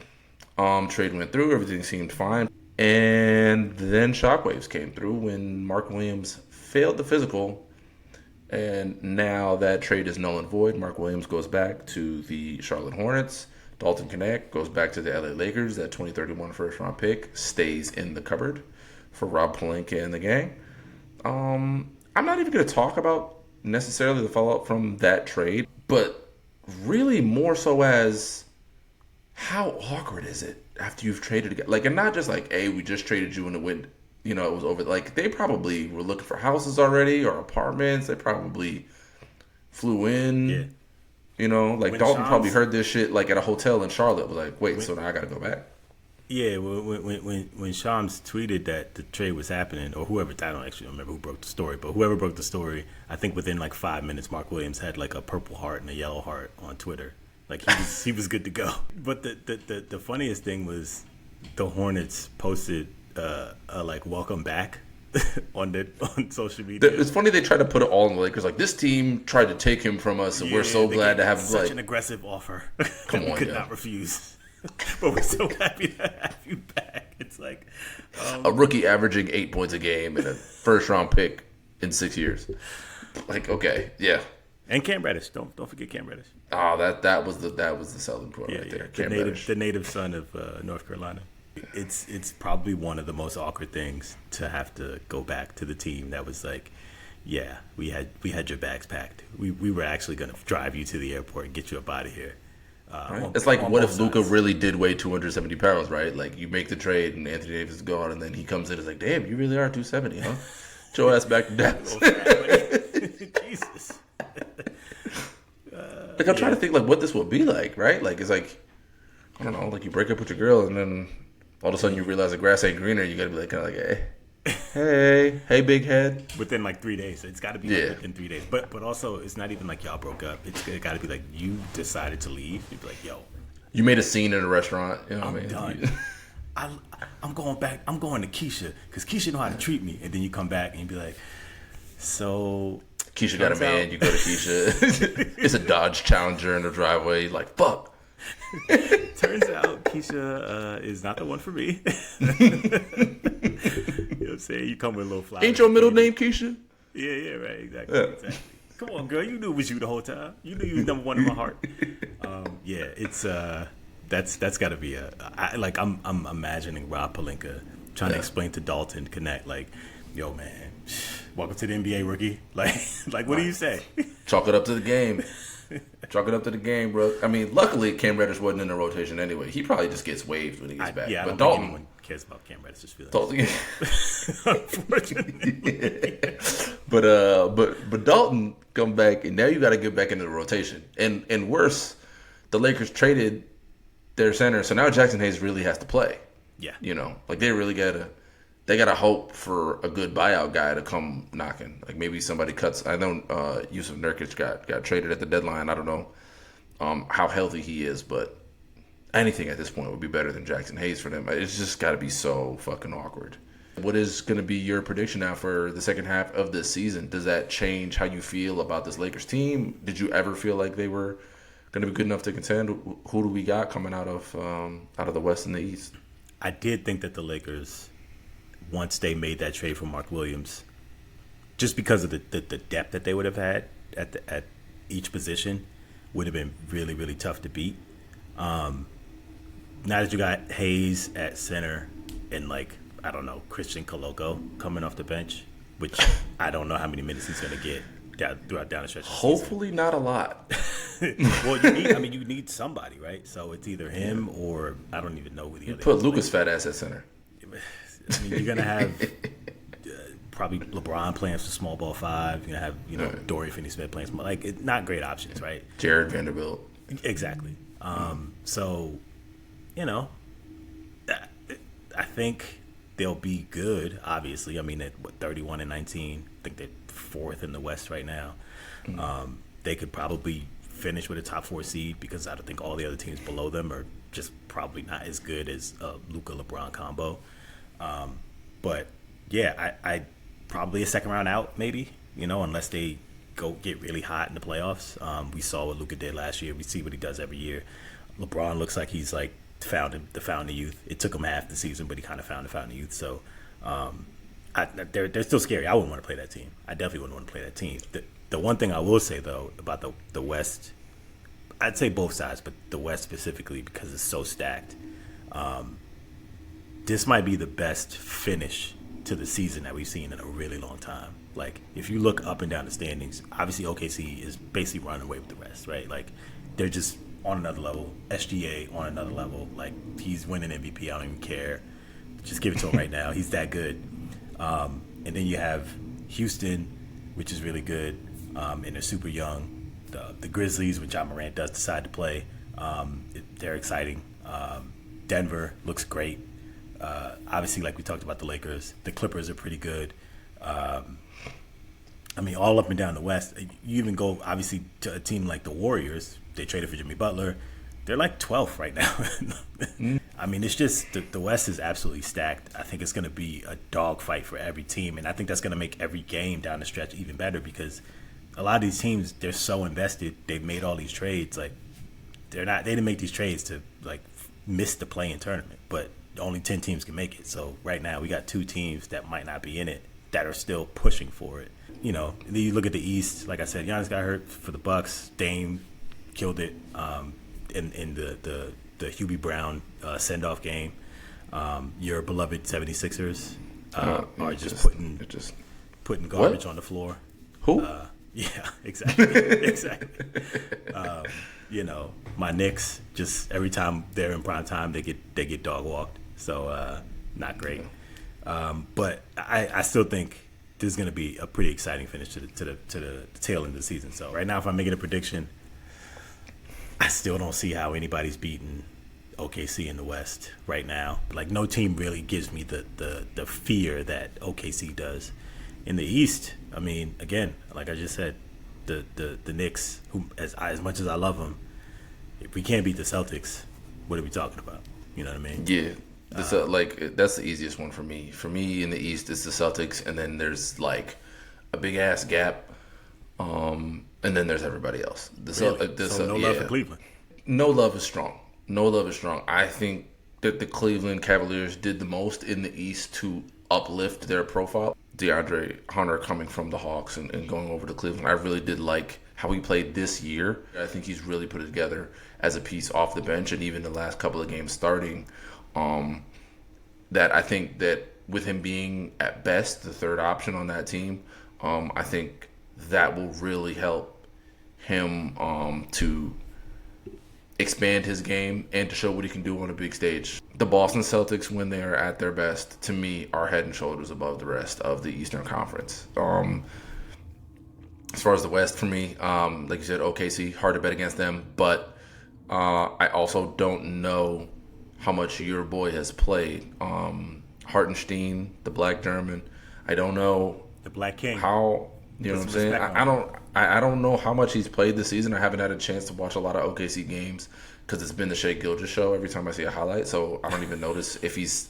Trade went through, everything seemed fine. And then shockwaves came through when Mark Williams failed the physical. And now that trade is null and void. Mark Williams goes back to the Charlotte Hornets. Dalton Knecht goes back to the LA Lakers. That 2031 first-round pick stays in the cupboard for Rob Pelinka and the gang. I'm not even going to talk about necessarily the fallout from that trade, but really more so as how awkward is it after you've traded again? Like, and not just like, hey, we just traded you and it went, it was over. Like, they probably were looking for houses already or apartments. They probably flew in.
Yeah.
Like Dalton probably heard this shit like at a hotel in Charlotte. Was like, wait, so now I got to go back.
Yeah, when Shams tweeted that the trade was happening, or whoever, I don't actually remember who broke the story, but whoever broke the story, I think within like 5 minutes, Mark Williams had like a purple heart and a yellow heart on Twitter. Like he was good to go. But the funniest thing was the Hornets posted a like welcome back on social media.
It's funny they try to put it all on the Lakers. Like, this team tried to take him from us, and we're so glad to have
such an aggressive offer.
Come on,
we could not refuse. But we're so happy to have you back. It's like
a rookie averaging 8 points a game and a first-round pick in 6 years. Like, okay, yeah.
And Cam Reddish. Don't forget Cam Reddish.
Oh, that was the selling point right there. Cam Reddish.
The native son of North Carolina. It's probably one of the most awkward things to have to go back to the team that was like, yeah, we had your bags packed. We were actually going to drive you to the airport and get you up out of here.
Right. It's like, what if Luka really did weigh 270 pounds, right? Like, you make the trade and Anthony Davis is gone, and then he comes in and is like, damn, you really are 270, huh? Get your ass back to Dallas.
Jesus.
Like, I'm trying to think, like, what this would be like, right? Like, it's like, I don't know, like, you break up with your girl, and then all of a sudden you realize the grass ain't greener. You got to be like, kind of like, hey, big head.
Within like 3 days. It's got to be within 3 days. But also, it's not even like y'all broke up. It's got to be like you decided to leave. You'd be like, yo.
You made a scene in a restaurant. You know what I mean?
Done. I'm going back. I'm going to Keisha because Keisha know how to treat me. And then you come back and you be like, so.
Keisha got a man. You go to Keisha. It's a Dodge Challenger in the driveway. You're like, fuck.
Turns out Keisha is not the one for me. You know what I'm saying? You come with a little flower.
Ain't your middle name Keisha?
Yeah, right. Exactly. Come on, girl. You knew it was you the whole time. You knew you was number one in my heart. Yeah, it's that's got to be I'm imagining Rob Pelinka trying to explain to Dalton Connect like, yo man, welcome to the NBA, rookie. Like what do you say?
Chalk it up to the game. Chalk it up to the game, bro. I mean, luckily Cam Reddish wasn't in the rotation anyway. He probably just gets waived when he gets back.
Yeah, I
but
don't
Dalton
think anyone cares about Cam Reddish's feelings.
Dalton,
Unfortunately.
But Dalton come back, and now you got to get back into the rotation. And worse, the Lakers traded their center, so now Jackson Hayes really has to play.
Yeah,
you know, like they really gotta hope for a good buyout guy to come knocking. Like maybe somebody cuts. I know Yusuf Nurkic got traded at the deadline. I don't know how healthy he is, but anything at this point would be better than Jackson Hayes for them. It's just got to be so fucking awkward. What is going to be your prediction now for the second half of this season? Does that change how you feel about this Lakers team? Did you ever feel like they were going to be good enough to contend? Who do we got coming out of the West and the East?
I did think that the Lakers, once they made that trade for Mark Williams, just because of the depth that they would have had at each position, would have been really, really tough to beat. Now that you got Hayes at center and I don't know, Christian Coloco coming off the bench, which I don't know how many minutes he's going to get throughout down the stretch.
Hopefully not a lot.
Well, you need somebody, right? So it's either him or I don't even know who the other.
Put Lucas Fat Ass at center.
I mean, you're gonna have probably LeBron playing some small ball five. You're gonna have Dorian Finney-Smith playing some not great options, right?
Jared Vanderbilt.
Exactly. So, I think they'll be good. Obviously, I mean, at 31-19, I think they're fourth in the West right now. They could probably finish with a top 4 seed because I don't think all the other teams below them are just probably not as good as Luka LeBron combo. But yeah, I probably a second round out maybe, unless they go get really hot in the playoffs. We saw what Luka did last year. We see what he does every year. LeBron looks like he's found the fountain of youth. It took him half the season, but he kind of found the fountain of youth. So they're still scary. I wouldn't want to play that team. I definitely wouldn't want to play that team. The one thing I will say though about the West, I'd say both sides, but the West specifically because it's so stacked. This might be the best finish to the season that we've seen in a really long time. If you look up and down the standings, obviously OKC is basically running away with the rest, right? They're just on another level. SGA on another level. He's winning MVP. I don't even care. Just give it to him right now. He's that good. And then you have Houston, which is really good, and they're super young. The Grizzlies, when John Morant does decide to play, they're exciting. Denver looks great. Obviously, like we talked about the Lakers, the Clippers are pretty good. All up and down the West. You even go, obviously, to a team like the Warriors. They traded for Jimmy Butler. They're 12th right now. I mean, it's just the West is absolutely stacked. I think it's going to be a dogfight for every team, and I think that's going to make every game down the stretch even better because a lot of these teams, they're so invested. They've made all these trades. Like, they didn't make these trades to like miss the play-in tournament, but only 10 teams can make it. So right now we got 2 teams that might not be in it that are still pushing for it. You know, then you look at the East. Like I said, Giannis got hurt for the Bucks. Dame killed it in the Hubie Brown send-off game. Your beloved 76ers are just putting garbage on the floor.
Who?
Yeah, exactly. Exactly. You know, my Knicks, just every time they're in prime time, they get dog walked. So not great. But I still think this is going to be a pretty exciting finish to the tail end of the season. So right now, if I'm making a prediction, I still don't see how anybody's beating OKC in the West right now. Like, no team really gives me the fear that OKC does. In the East, I mean, again, like I just said, the Knicks, who as much as I love them, if we can't beat the Celtics, what are we talking about? You know what I mean?
Yeah. That's the easiest one for me. For me, in the East, it's the Celtics, and then there's like a big ass gap, and then there's everybody else.
So no love for Cleveland.
No love is strong. No love is strong. I think that the Cleveland Cavaliers did the most in the East to uplift their profile. DeAndre Hunter coming from the Hawks and going over to Cleveland, I really did like how he played this year. I think he's really put it together as a piece off the bench, and even the last couple of games starting. That I think that with him being at best the third option on that team, I think that will really help him to expand his game and to show what he can do on a big stage. The Boston Celtics, when they are at their best, to me, are head and shoulders above the rest of the Eastern Conference. As far as the West, for me, like you said, OKC, hard to bet against them, but I also don't know how much your boy has played. Hartenstein, the Black German, I don't know.
The Black King.
How, you know what I'm saying? I don't know how much he's played this season. I haven't had a chance to watch a lot of OKC games because it's been the Shai Gilgeous show every time I see a highlight, so I don't even notice if he's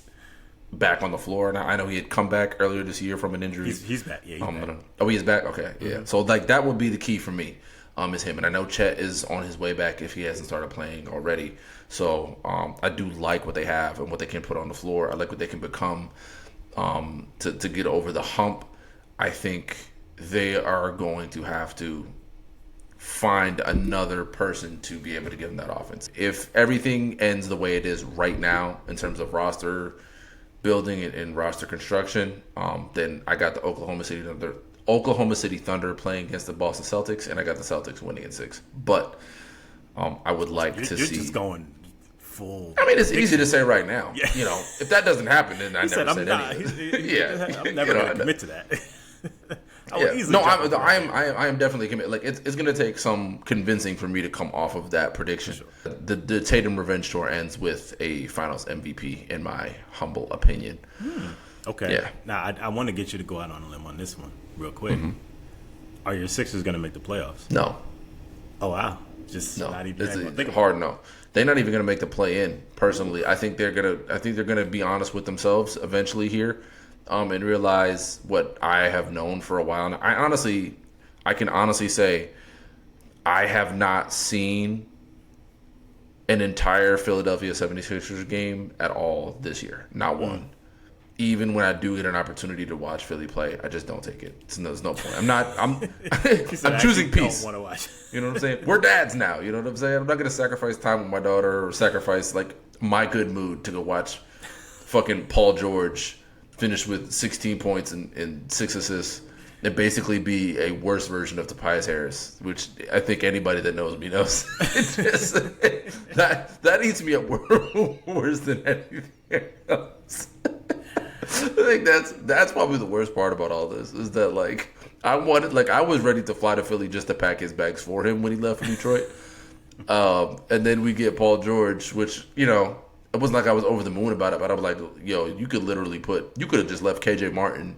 back on the floor. Now, I know he had come back earlier this year from an injury.
He's back. Yeah, he's back.
Oh, he's back? Okay, yeah. Mm-hmm. So, like, that would be the key for me, is him. And I know Chet is on his way back if he hasn't started playing already. So, I do like what they have and what they can put on the floor. I like what they can become to get over the hump. I think they are going to have to find another person to be able to give them that offense. If everything ends the way it is right now in terms of roster building and roster construction, then I got the Oklahoma City Thunder playing against the Boston Celtics, and I got the Celtics winning in 6. But I would like to see.
You're just going full.
I mean, it's easy to say right now. Yeah. You know, if that doesn't happen, then I never said anything.
Yeah, I'm never going to commit to that.
I am definitely committed. Like, it's going to take some convincing for me to come off of that prediction. Sure. The Tatum revenge tour ends with a Finals MVP, in my humble opinion.
Okay.
Yeah.
Now, I want to get you to go out on a limb on this one real quick. Mm-hmm. Are your Sixers going to make the playoffs?
No.
Oh, wow. Just
no.
not even.
It's hard no. They're not even going to make the play-in. Personally, I think they're gonna be honest with themselves eventually here. And realize what I have known for a while. And I can honestly say I have not seen an entire Philadelphia 76ers game at all this year. Not one. Even when I do get an opportunity to watch Philly play, I just don't take it. There's no point. I'm choosing peace.
Don't want to watch.
You know what I'm saying? We're dads now. You know what I'm saying? I'm not going to sacrifice time with my daughter or sacrifice like my good mood to go watch fucking Paul George finish with 16 points and 6 assists, and basically be a worse version of Tobias Harris, which I think anybody that knows me knows. That eats me up worse than anything else. I think that's probably the worst part about all this is that I was ready to fly to Philly just to pack his bags for him when he left for Detroit, and then we get Paul George, which it wasn't like I was over the moon about it, but I was like, yo, you could have just left KJ Martin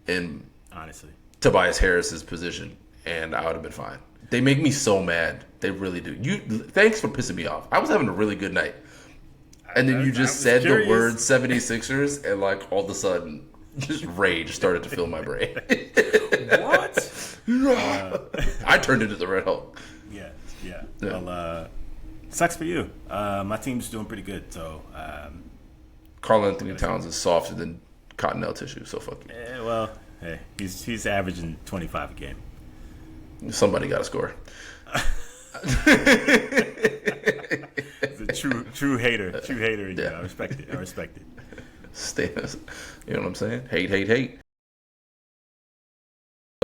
in
honestly
Tobias Harris's position, and I would have been fine. They make me so mad. They really do. Thanks for pissing me off. I was having a really good night. And then you
I
just
was
said
curious.
the word 76ers, and like all of a sudden, just rage started to fill my brain.
What?
I turned into the Red Hulk.
Yeah.
Yeah.
Well, sucks for you. My team's doing pretty good, so
Karl Anthony Towns is softer than cottonelle tissue, so fuck you.
well, hey, he's averaging 25 a game.
Somebody got to score.
He's a true hater.
Yeah.
I respect it.
Stay, you know what I'm saying? Hate.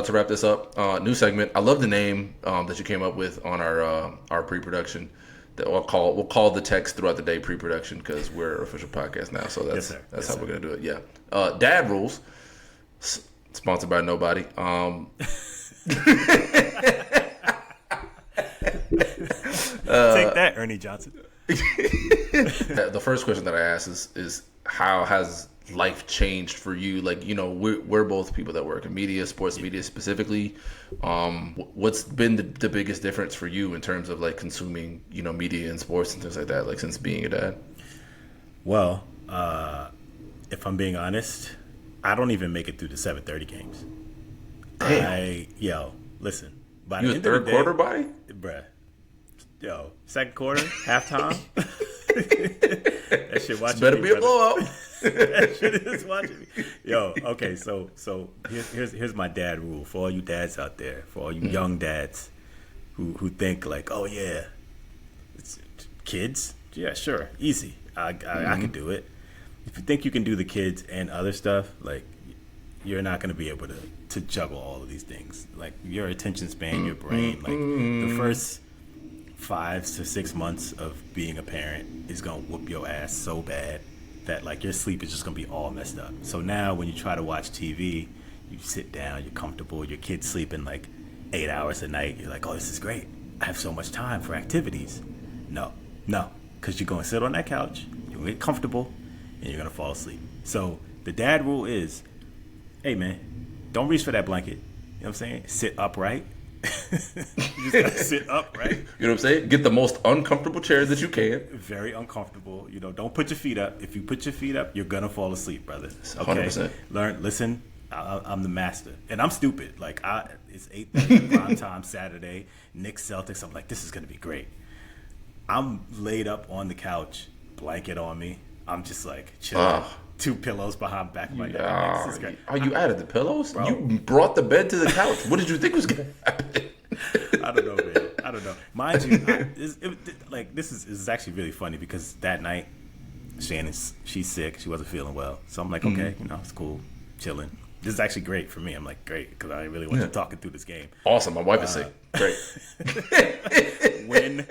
To wrap this up, new segment. I love the name that you came up with on our pre-production. That we'll call the text throughout the day pre-production because we're an official podcast now. So that's how we're gonna do it. Yeah. Dad rules. Sponsored by nobody.
Take that, Ernie Johnson.
The first question that I ask is how has life changed for you? Like, you know, we're both people that work in media, sports media specifically. What's been the biggest difference for you in terms of like consuming, you know, media and sports and things like that, like since being a dad?
Well, if I'm being honest, I don't even make it through the 7:30 games.
Damn.
Listen. By
You
the
a
end
third
of the day,
quarter body?
bruh. Second quarter, halftime. That shit watching
Better
me,
be a
brother.
blowout.
That shit is watching me. Okay, so here's my dad rule for all you dads out there, for all you young dads who think like, oh yeah, it's kids, yeah, sure, easy, I can do it. If you think you can do the kids and other stuff, like you're not going to be able to juggle all of these things. Like your attention span, your brain, like the first 5 to 6 months of being a parent is going to whoop your ass so bad that like your sleep is just going to be all messed up. So now when you try to watch TV, you sit down, you're comfortable, your kid's sleeping like 8 hours a night. You're like, oh, this is great. I have so much time for activities. No, because you're going to sit on that couch, you're going to get comfortable, and you're going to fall asleep. So the dad rule is, hey man, don't reach for that blanket. You know what I'm saying? Sit upright. You just gotta sit upright.
You know what I'm saying? Get the most uncomfortable chair that you can.
Very uncomfortable. Don't put your feet up. If you put your feet up, you're gonna fall asleep, brother. Okay.
100%.
Listen. I'm the master, and I'm stupid. Like it's 8:30 prime time Saturday. Knicks Celtics. I'm like, this is gonna be great. I'm laid up on the couch, blanket on me. I'm just like chilling. 2 pillows behind back of my neck. This is great.
Oh, you added the pillows?
Bro.
You brought the bed to the couch. What did you think was going to happen?
I don't know, man. I don't know. Mind you, this is actually really funny because that night, she's sick. She wasn't feeling well. So I'm like, okay, it's cool, chilling. This is actually great for me. I'm like, great, because I really want you talking through this game.
Awesome. My wife is sick. Great.
Win.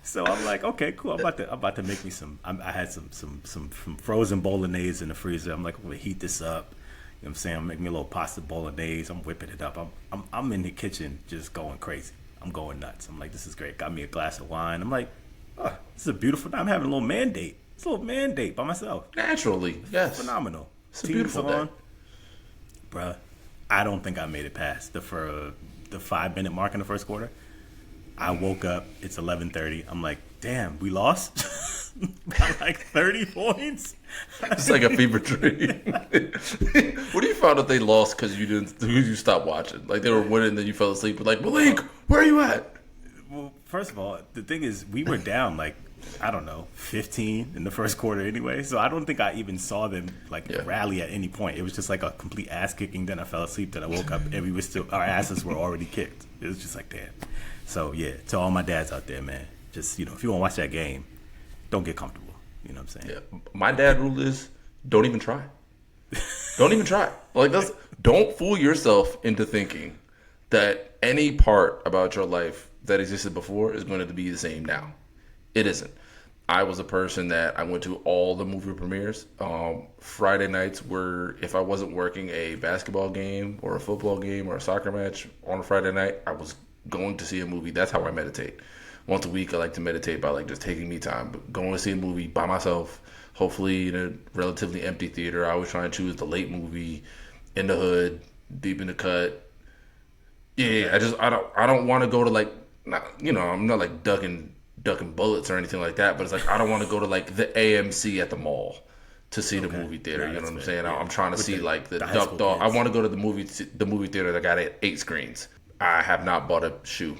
So I'm like, okay, cool. I'm about to make me some. I had some frozen bolognese in the freezer. I'm like, I'm gonna heat this up. You know what I'm saying? I'm making me a little pasta bolognese. I'm whipping it up. I'm in the kitchen just going crazy. I'm going nuts. I'm like, this is great. Got me a glass of wine. I'm like, oh, this is a beautiful night. I'm having a little man date. It's a little man date by myself.
Naturally, yes.
Phenomenal.
It's a beautiful day.
Bruh, I don't think I made it past the 5-minute mark in the first quarter. I woke up. It's 11:30. I'm like, damn, we lost by like 30 points.
It's like a fever dream. What do you found out they lost because you stopped watching? Like they were winning, then you fell asleep. Like, Malik, where are you at?
Well, first of all, the thing is, we were down like, I don't know, 15 in the first quarter anyway. So I don't think I even saw them rally at any point. It was just like a complete ass kicking. Then I fell asleep. Then I woke up and our asses were already kicked. It was just like, damn. So yeah, to all my dads out there, man, just if you want to watch that game, don't get comfortable. You know what I'm saying?
Yeah. My dad rule is don't even try. Don't even try. Like don't fool yourself into thinking that any part about your life that existed before is going to be the same now. It isn't. I was a person that I went to all the movie premieres. Friday nights were, if I wasn't working a basketball game or a football game or a soccer match on a Friday night, I was going to see a movie. That's how I meditate. Once a week, I like to meditate by like just taking me time. But going to see a movie by myself, hopefully in a relatively empty theater. I always try and choose the late movie, in the hood, deep in the cut. Yeah, I don't want to go to like, I'm not like ducking ducking bullets or anything like that. But it's like I don't want to go to like the AMC at the mall to see the movie theater. You know what I'm saying?
Yeah.
I'm trying to
With
see like the
high
duck
school
dog. I
kids.
want to go to the movie theater that got 8 screens. I have not bought a shoe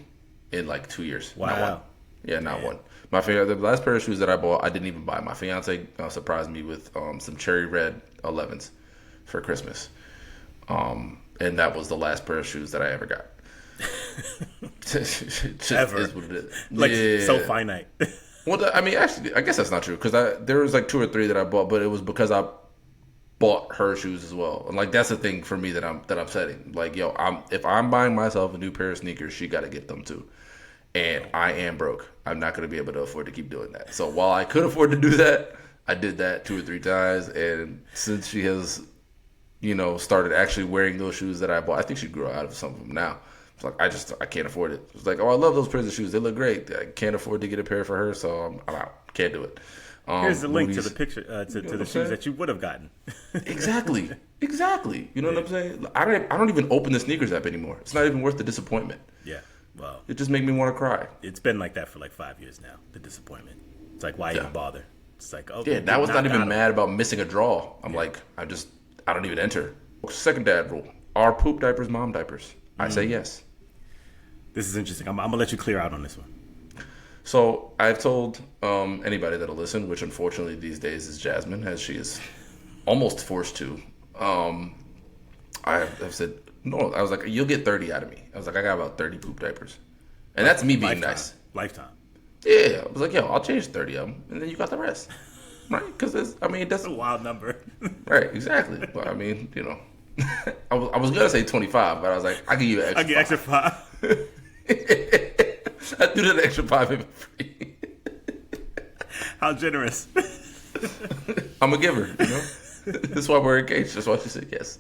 in like 2 years. Not
Wow.
one. Yeah, not one. The last pair of shoes that I bought, I didn't even buy. My fiance surprised me with some cherry red 11s for Christmas, and that was the last pair of shoes that I ever got. Just
Ever.
is what it is.
Like,
Yeah.
so finite.
Well, I mean, actually, I guess that's not true because there was like 2 or 3 that I bought, but it was because I bought her shoes as well. And like that's the thing for me that I'm setting. Like, yo, if I'm buying myself a new pair of sneakers, she got to get them too. And I am broke. I'm not going to be able to afford to keep doing that. So while I could afford to do that, I did that 2 or 3 times. And since she has, started actually wearing those shoes that I bought, I think she grew out of some of them now. It's like I can't afford it. It's like, oh, I love those pairs of shoes. They look great. I can't afford to get a pair for her, so I'm out. Can't do it.
Here's the link to
Moody's-
the picture to the shoes
saying?
that you would have gotten.
Exactly. You know what I'm saying? I don't even open the sneakers app anymore. It's not even worth the disappointment.
Yeah. Well,
It just make me want to cry.
it's been like that for like 5 years now. The disappointment. It's like, why even bother? It's like, oh
Yeah, that was not even mad about missing a draw. I'm like, I don't even enter. Second dad rule: are poop diapers mom diapers? I say yes.
This is interesting. I'm gonna let you clear out on this one.
So I've told anybody that'll listen, which unfortunately these days is Jasmine, as she is almost forced to. I've said no. I was like, you'll get 30 out of me. I was like, I got about 30 poop diapers, and that's me being nice.
Lifetime.
Yeah, I was like, yo, I'll change 30 of them, and then you got the rest, right? Because it
That's a
doesn't.
wild number.
Right, exactly. But I mean, I was gonna say 25, but I was like, I give you an extra.
I get extra 5.
I do that extra 5 even free.
How generous.
I'm a giver, That's why we're engaged. That's why she said yes.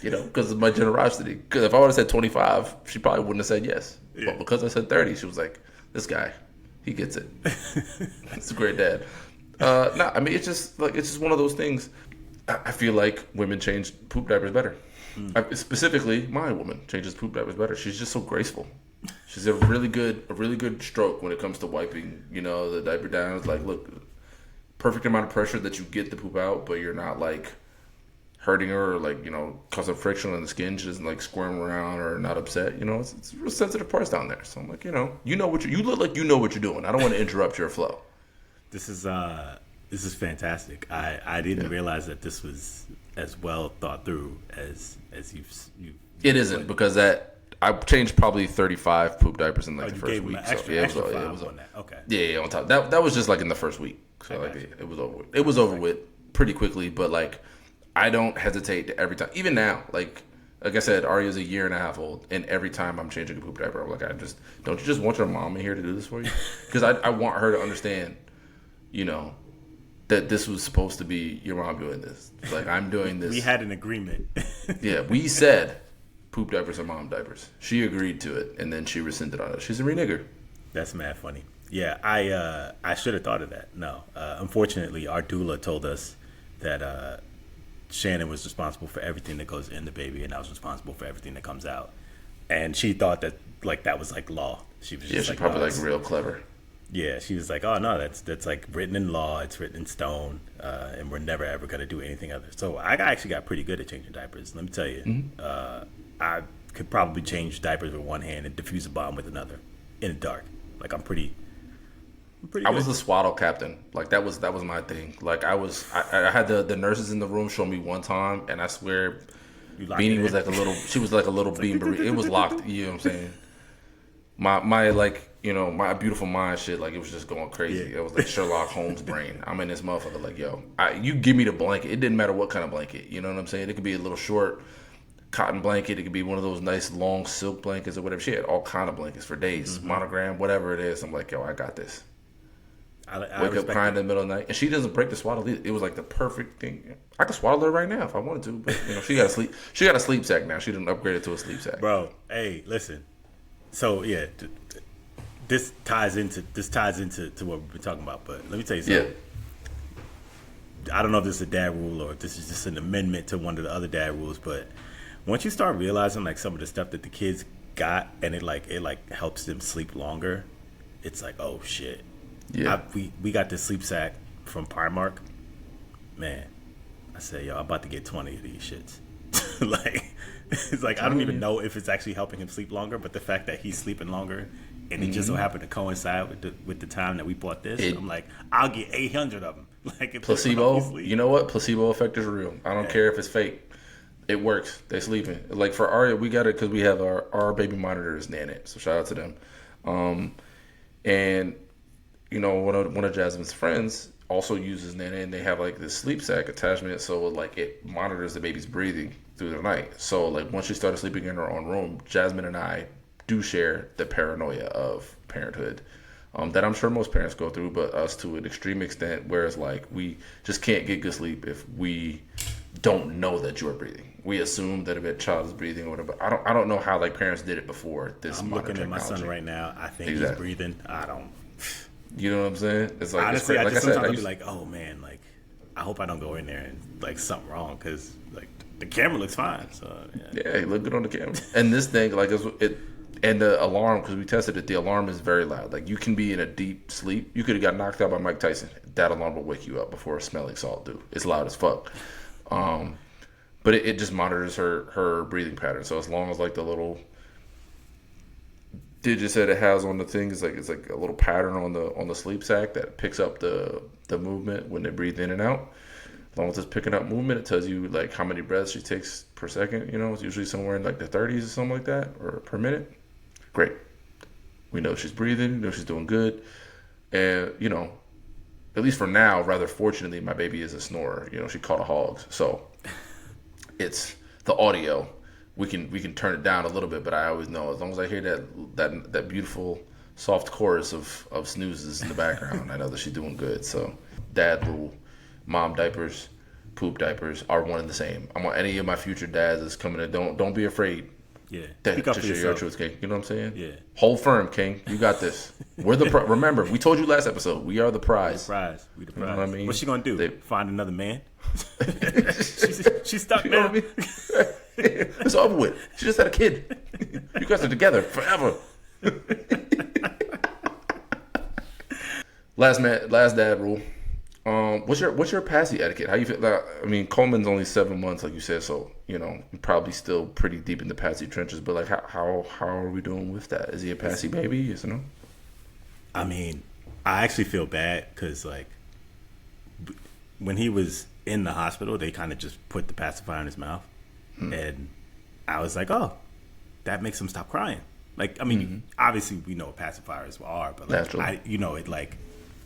Because of my generosity. Because if I would have said 25, she probably wouldn't have said yes.
Yeah.
But because I said 30, she was like, this guy, he gets it. It's a great dad. I mean, it's just one of those things. I feel like women change poop diapers better. Specifically, my woman changes poop diapers better. She's just so graceful. She's a really good stroke when it comes to wiping, the diaper down. It's like, look, perfect amount of pressure that you get the poop out, but you're not like hurting her or like, causing friction on the skin. She doesn't like squirm around or not upset. It's real sensitive parts down there. So I'm like, you look like you know what you're doing. I don't want to interrupt your flow.
This is fantastic. I didn't realize that this was as well thought through as you.
It isn't because I changed probably 35 poop diapers in like the
You
first
gave
week.
him
So
extra,
yeah,
extra
it
5
was
on that. Okay.
Yeah, on top. That was just like in the first week. So like it was over with. It was over with pretty quickly, but like I don't hesitate to every time. Even now, like I said, Arya's a year and a half old, and every time I'm changing a poop diaper, I'm like, don't you just want your mom in here to do this for you? Because I want her to understand, that this was supposed to be your mom doing this. Like I'm doing this.
We had an agreement.
Yeah, we said poop diapers are mom diapers. She agreed to it, and then she rescinded on it. She's a renigger.
That's mad funny. Yeah, I should have thought of that. No, unfortunately, our doula told us that Shannon was responsible for everything that goes in the baby, and I was responsible for everything that comes out. And she thought that that was like law. She was just
Yeah, she's probably like real clever.
Yeah, she was like, oh no, that's like written in law. It's written in stone, and we're never ever gonna do anything other. So I actually got pretty good at changing diapers. Let me tell you, I could probably change diapers with one hand and defuse a bomb with another in the dark. Like I'm pretty
I was the swaddle captain. Like that was my thing. Like I had the nurses in the room show me one time, and I swear, Beanie was like a little. She was like a little bean burrito. It was locked. You know what I'm saying? My like my beautiful mind shit. Like it was just going crazy.
Yeah.
It was like Sherlock Holmes brain. I'm in this motherfucker. Like you give me the blanket. It didn't matter what kind of blanket. You know what I'm saying? It could be a little short cotton blanket. It could be one of those nice long silk blankets or whatever. She had all kind of blankets for days. Monogram, whatever it is. I'm like, I got this.
I
Wake up crying in the middle of the night, and she doesn't break the swaddle either. It was like the perfect thing. I could swaddle her right now if I wanted to, but she got a sleep. She got a sleep sack now. She didn't upgrade it to a sleep sack.
Bro, hey, listen. So yeah, this ties into what we've been talking about. But let me tell you something. I don't know if this is a dad rule or if this is just an amendment to one of the other dad rules, but once you start realizing like some of the stuff that the kids got and it helps them sleep longer, it's like, oh shit.
Yeah.
We got this sleep sack from Primark. Man, I said, yo, I'm about to get 20 of these shits. Like, it's like I don't even know if it's actually helping him sleep longer, but the fact that he's sleeping longer and it just so happened to coincide with the time that we bought this, I'm like, I'll get 800 of them. Like, if
Placebo, you know what? Placebo effect is real. I don't care if it's fake. It works. They sleeping. Like for Arya, we got it because we have our baby monitor is Nanit, so shout out to them. And you know, one of Jasmine's friends also uses Nanit, and they have like this sleep sack attachment, so like it monitors the baby's breathing through the night. So like once she started sleeping in her own room, Jasmine and I do share the paranoia of parenthood. That I'm sure most parents go through, but us to an extreme extent, whereas like we just can't get good sleep if we don't know that you're breathing. We assume that a child is breathing or whatever. I don't know how like parents did it before this.
I'm looking at my son right now. I think he's breathing. I don't.
You know what I'm saying? It's like
honestly,
it's
I just sometimes be like, oh man, like I hope I don't go in there and like something wrong because like the camera looks fine. So
yeah, it looked good on the camera. And this thing, like it. And the alarm, because we tested it, the alarm is very loud. Like, you can be in a deep sleep. You could have got knocked out by Mike Tyson. That alarm will wake you up before smelling salt do. It's loud as fuck. But it just monitors her breathing pattern. So as long as, like, the little digits that it has on the thing is like, it's like a little pattern on the sleep sack that picks up the movement when they breathe in and out. As long as it's picking up movement, it tells you, like, how many breaths she takes per second. You know, it's usually somewhere in, like, the 30s or something like that, or per minute. Great. We know she's breathing. We know she's doing good. And, you know, at least for now, rather fortunately, my baby is a snorer. You know, she caught a hog. So it's the audio. We can turn it down a little bit, but I always know as long as I hear that beautiful, soft chorus of snoozes in the background, I know that she's doing good. So dad rule, mom diapers, poop diapers are one and the same. I want any of my future dads that's coming in, don't be afraid.
Yeah,
speak up for yourself. Your truth, King. You know what I'm saying?
Yeah.
Hold firm, King. You got this. We're the remember, we told you last episode, we are the prize.
We the prize.
You know what I mean?
What's she gonna do? Find another man? she's stuck now.
I mean? It's over with. She just had a kid. You guys are together forever. Last dad rule. What's your passy etiquette? How you feel? Like, I mean, Coleman's only 7 months, like you said, so you know you're probably still pretty deep in the passy trenches. But like, how are we doing with that? Is he a passy baby? Yes or no?
I mean, I actually feel bad because like when he was in the hospital, they kind of just put the pacifier in his mouth, and I was like, oh, that makes him stop crying. Like, I mean, obviously we know what pacifiers are, but like, I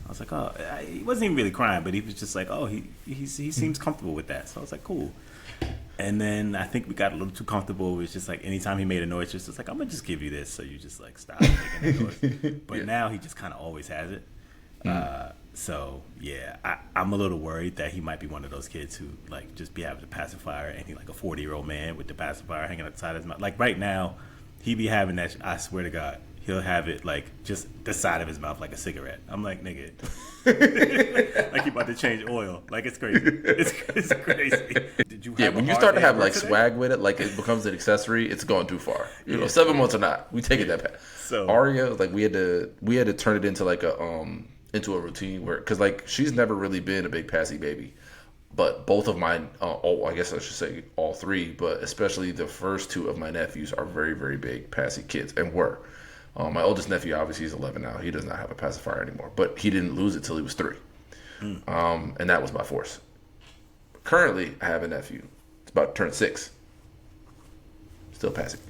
was like, oh, he wasn't even really crying, but he was just like, oh, he seems comfortable with that. So I was like, cool. And then I think we got a little too comfortable. It was just like anytime he made a noise, just like, I'm gonna just give you this, so you just like stop making that noise. But now he just kind of always has it. So yeah, I'm a little worried that he might be one of those kids who like just be having the pacifier and he like a 40-year-old man with the pacifier hanging outside his mouth. Like right now, he be having that. I swear to God. He'll have it like just the side of his mouth like a cigarette. I'm like, nigga, like he about to change oil. Like it's crazy. It's crazy. Did you?
Yeah, when you start to have like swag with it, like it becomes an accessory. It's going too far. You know, 7 months or not, we take it that path. So Aria, like we had to turn it into like into a routine where because like she's never really been a big passy baby, but both of mine, I guess I should say all three, but especially the first two of my nephews are very very big passy kids and were. My oldest nephew, obviously, he's 11 now. He does not have a pacifier anymore, but he didn't lose it till he was 3, and that was by force. Currently, I have a nephew. It's about to turn 6. Still passing.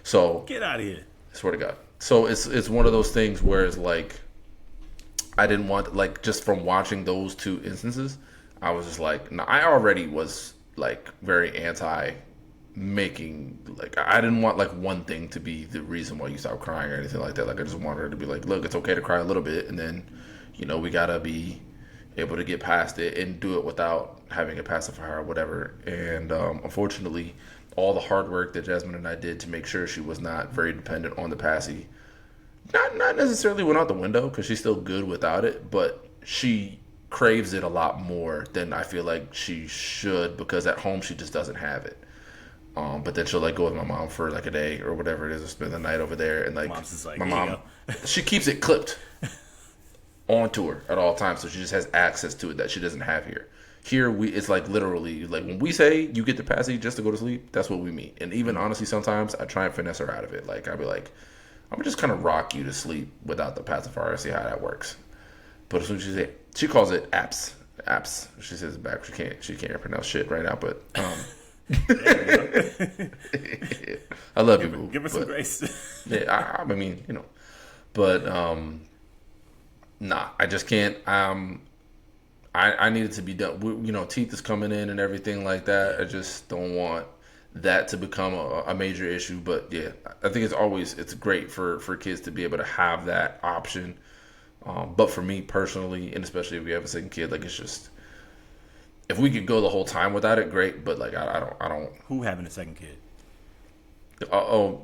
So
get out of here.
I swear to God. So it's one of those things where it's like I didn't want like just from watching those two instances, I was just like, no, I already was like very anti. Making like I didn't want like one thing to be the reason why you stop crying or anything like that. Like I just wanted her to be like, look, it's okay to cry a little bit, and then you know we gotta be able to get past it and do it without having a pacifier or whatever. And unfortunately, all the hard work that Jasmine and I did to make sure she was not very dependent on the passy, not necessarily went out the window because she's still good without it, but she craves it a lot more than I feel like she should because at home she just doesn't have it. But then she'll like go with my mom for like a day or whatever it is, or spend the night over there. And like
Mom's just like,
my mom, she keeps it clipped. onto her at all times, so she just has access to it that she doesn't have here. Here, it's like literally, like when we say you get the passage just to go to sleep, that's what we mean. And even honestly, sometimes I try and finesse her out of it. Like, I'll be like, I'm just kind of rock you to sleep without the pacifier and see how that works. But as soon as she calls it apps. She says it back. She can't pronounce shit right now, but I love you, boo.
Give her some grace.
Yeah, I mean, you know, but nah, I just can't. I need it to be done. You know, teeth is coming in and everything like that. I just don't want that to become a major issue. But yeah, I think it's great for kids to be able to have that option. But for me personally, and especially if we have a second kid, like it's just, if we could go the whole time without it, great. But like I don't.
Who having a second kid?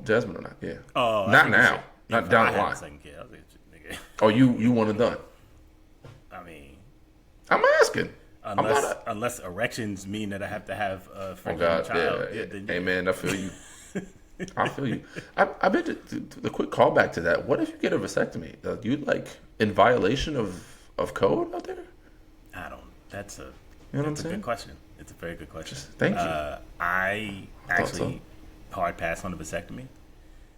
Jasmine or not? Yeah.
Oh,
not now. Not down the line.
Second kid. I was like, nigga.
Oh, you want it done?
I mean,
I'm asking.
Unless erections mean that I have to have a freaking
God,
child.
yeah. Hey man, I feel you. I feel you. I bet the quick callback to that. What if you get a vasectomy? You like in violation of code out there?
I don't. That's a good question. It's a very good question.
Thank you.
I actually hard pass on the vasectomy.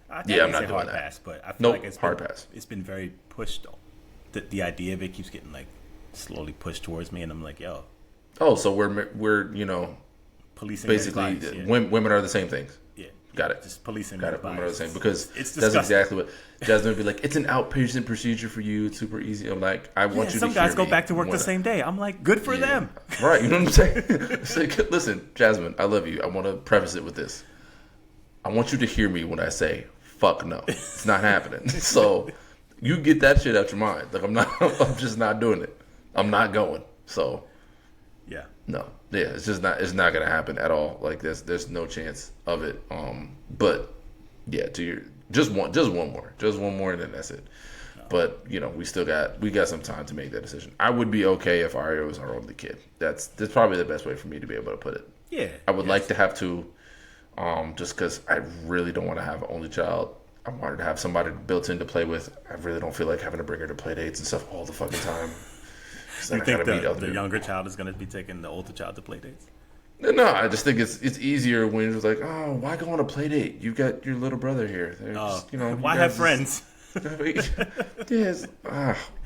I'm not doing
hard
that. Pass, but I feel like it's been very pushed. The idea of it keeps getting like slowly pushed towards me, and I'm like, yo.
Oh, so we're you know,
policing
basically
bodies, yeah.
women are the same things.
Yeah.
Got it.
Just policing.
Got it. Women are the same because
it's
that's exactly what Jasmine would be like. It's an outpatient procedure for you. It's super easy. I'm like, I want you to.
Some guys go back to work the same day. I'm like, good for them.
Right. You know what I'm saying? It's like, listen, Jasmine, I love you. I want to preface it with this. I want you to hear me when I say, fuck no. It's not happening. So you get that shit out your mind. Like, I'm just not doing it. I'm not going. So,
yeah.
No. Yeah, it's not gonna happen at all. Like there's no chance of it. But yeah, just one more and then that's it. No. But you know, we got some time to make that decision. I would be okay if Aria was our only kid. That's probably the best way for me to be able to put it.
Yeah.
I would like to have two, just because I really don't want to have an only child. I wanted to have somebody built in to play with. I really don't feel like having to bring her to play dates and stuff all the fucking time.
You think the younger child is going to be taking the older child to play dates?
No, I just think it's easier when it's like, oh, why go on a play date? You got your little brother here.
Why have friends?
Yes,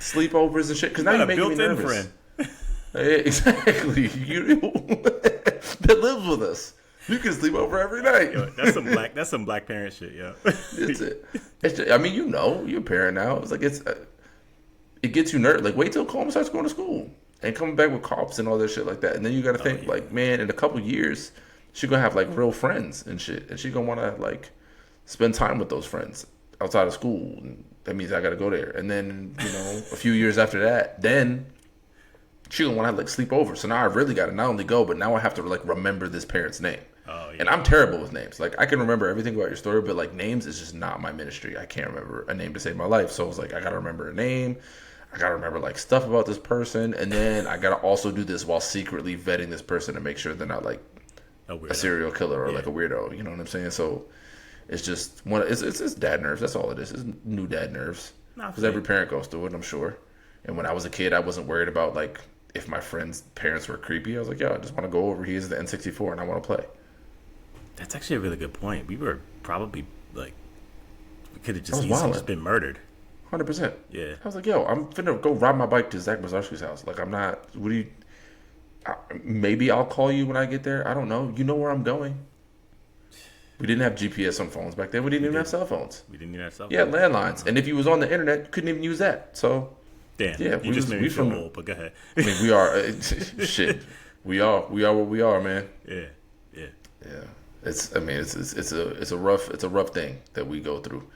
sleepovers and shit. Because now you're making me nervous. Friend. Exactly. That lives with us. You can sleep over every night.
Yo, that's some black parent shit, yo.
It's it. I mean, you're a parent now. It's like it gets you nervous. Like, wait till Coleman starts going to school and coming back with cops and all that shit like that. And then you got to think, like, man, in a couple years, she's going to have, like, real friends and shit. And she's going to want to, like, spend time with those friends outside of school. And that means I got to go there. And then, you know, a few years after that, then she's going to want to, like, sleep over. So now I really got to not only go, but now I have to, like, remember this parent's name. Oh, yeah. And I'm terrible with names. Like, I can remember everything about your story, but, like, names is just not my ministry. I can't remember a name to save my life. So I was like, I got to remember a name. I gotta remember like stuff about this person, and then I gotta also do this while secretly vetting this person to make sure they're not like a serial killer or like a weirdo. You know what I'm saying? So it's just it's dad nerves. That's all it is. It's new dad nerves because every parent goes through it, I'm sure. And when I was a kid, I wasn't worried about like if my friends' parents were creepy. I was like, yo, I just want to go over. Here's the N64, and I want to play.
That's actually a really good point. We were probably like we could have just been murdered.
100%.
Yeah.
I was like, yo, I'm finna go ride my bike to Zach Mazarski's house. Like, I'm not. Maybe I'll call you when I get there. I don't know. You know where I'm going. We didn't have GPS on phones back then. We didn't even have cell phones.
We didn't even have cell phones.
Yeah, landlines. And if you was on the internet, you couldn't even use that. So,
damn. Yeah, you just made me feel old, but go ahead.
I mean, we are. Shit. We are what we are, man.
Yeah.
It's a rough thing that we go through.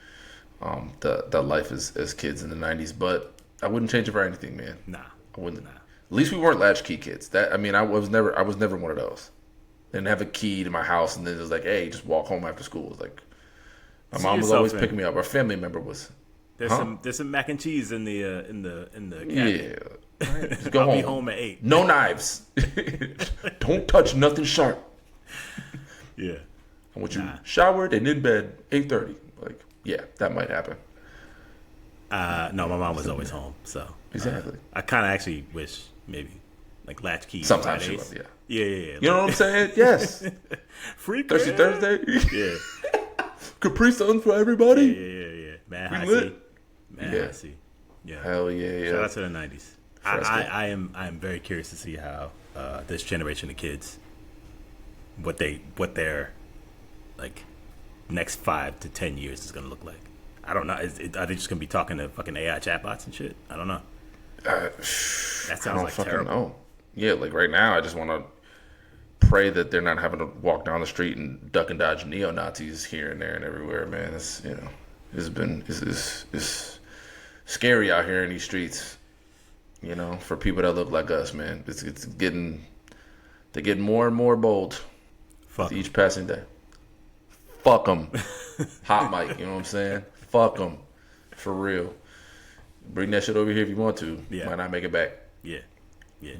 The life as kids in the 90s, but I wouldn't change it for anything, man.
Nah,
I wouldn't. Nah. At least we weren't latchkey kids. I was never one of those. Didn't have a key to my house, and then it was like, hey, just walk home after school. It was like my mom was always picking me up. Our family member was.
There's some mac and cheese in the cabinet.
Yeah, right. Just go
I'll
home.
Be home at 8.
No knives. Don't touch nothing sharp.
Yeah,
I want you showered and in bed 8:30. Like, yeah, that might happen.
No, my mom was always home, so
Exactly.
I kind of actually wish maybe like latchkey
Sometimes she
Fridays.
will,
Yeah.
You know what I'm saying? Yes.
Free
Thirsty Thursday.
Yeah.
Capri Suns for everybody.
Yeah. Man,
We
I
lit.
see. Man,
Yeah.
I see. Yeah.
Hell yeah.
Shout out to the '90s.
Fresco.
I am very curious to see how this generation of kids, what their like next 5 to 10 years is gonna look like. I don't know. Are they just gonna be talking to fucking AI chatbots and shit? I don't know. That
I
sounds
don't
like
fucking
terrible.
know. Yeah, like right now, I just want to pray that they're not having to walk down the street and duck and dodge neo-Nazis here and there and everywhere, man. It's scary out here in these streets, for people that look like us, man. They're getting more and more bold
Fuck.
with each passing day. Fuck them. Hot mic, you know what I'm saying? Fuck them. For real. Bring that shit over here if you want to.
Yeah.
Might not make it back.
Yeah.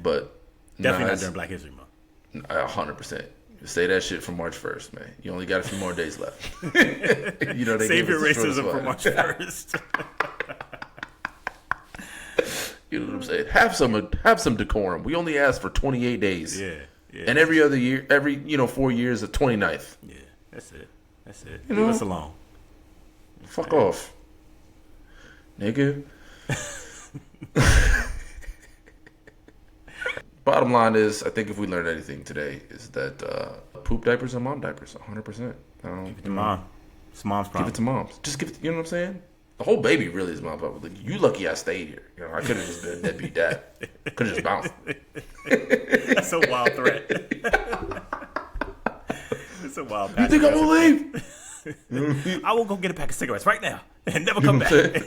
But
Definitely not during Black History Month.
100%. Say that shit for March 1st, man. You only got a few more days left. They
Save
gave
your
us the shortest
racism for
one.
March 1st.
You know what I'm saying? Have some decorum. We only asked for 28 days.
Yeah.
And every other year, 4 years, the 29th.
Yeah, that's it.
You
Leave
know?
us alone.
Fuck off. Nigga. Bottom line is, I think if we learned anything today, is that poop diapers and mom diapers, 100%.
Give it to mom. It's mom's problem.
Give it to moms. Just give it. You know what I'm saying? The whole baby really is mom's problem. Like, you lucky I stayed here. I could have just been a deadbeat dad. Could have just bounced.
That's a wild threat. It's a wild.
You think I'm gonna leave?
I will go get a pack of cigarettes right now and never come back.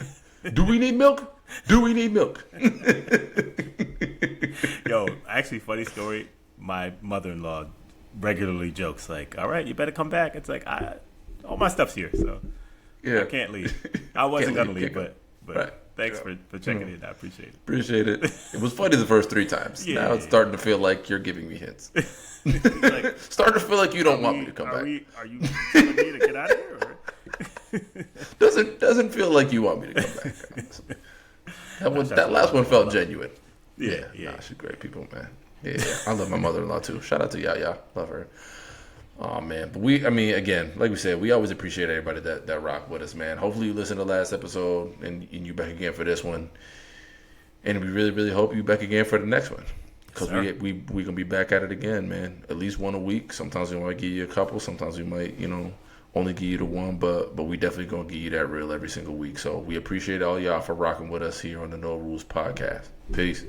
Do we need milk? Do we need milk?
Yo, actually, funny story. My mother-in-law regularly jokes like, "All right, you better come back." It's like, all my stuff's here, so
Yeah.
I can't leave. I wasn't
Can't
gonna
leave,
leave,
can't
but
Right.
thanks for checking in. I appreciate it.
Appreciate it. It was funny the first 3 times.
Yeah.
Now it's starting to feel like you're giving me hints.
Like,
Starting to feel like you don't want me to come back.
Are you telling me to get out of here? Or?
Doesn't feel like you want me to come back. Honestly. That last one felt genuine.
Yeah.
Nah, she's great people, man. Yeah. I love my mother-in-law too. Shout out to Yaya. Love her. Oh man, but again, like we said, we always appreciate everybody that rock with us, man. Hopefully you listened to the last episode and you back again for this one, and we really, really hope you back again for the next one, because we gonna be back at it again, man. At least one a week. Sometimes we might give you a couple. Sometimes we might, only give you the one, but we definitely gonna give you that real every single week. So we appreciate all y'all for rocking with us here on the No Rules Podcast. Peace.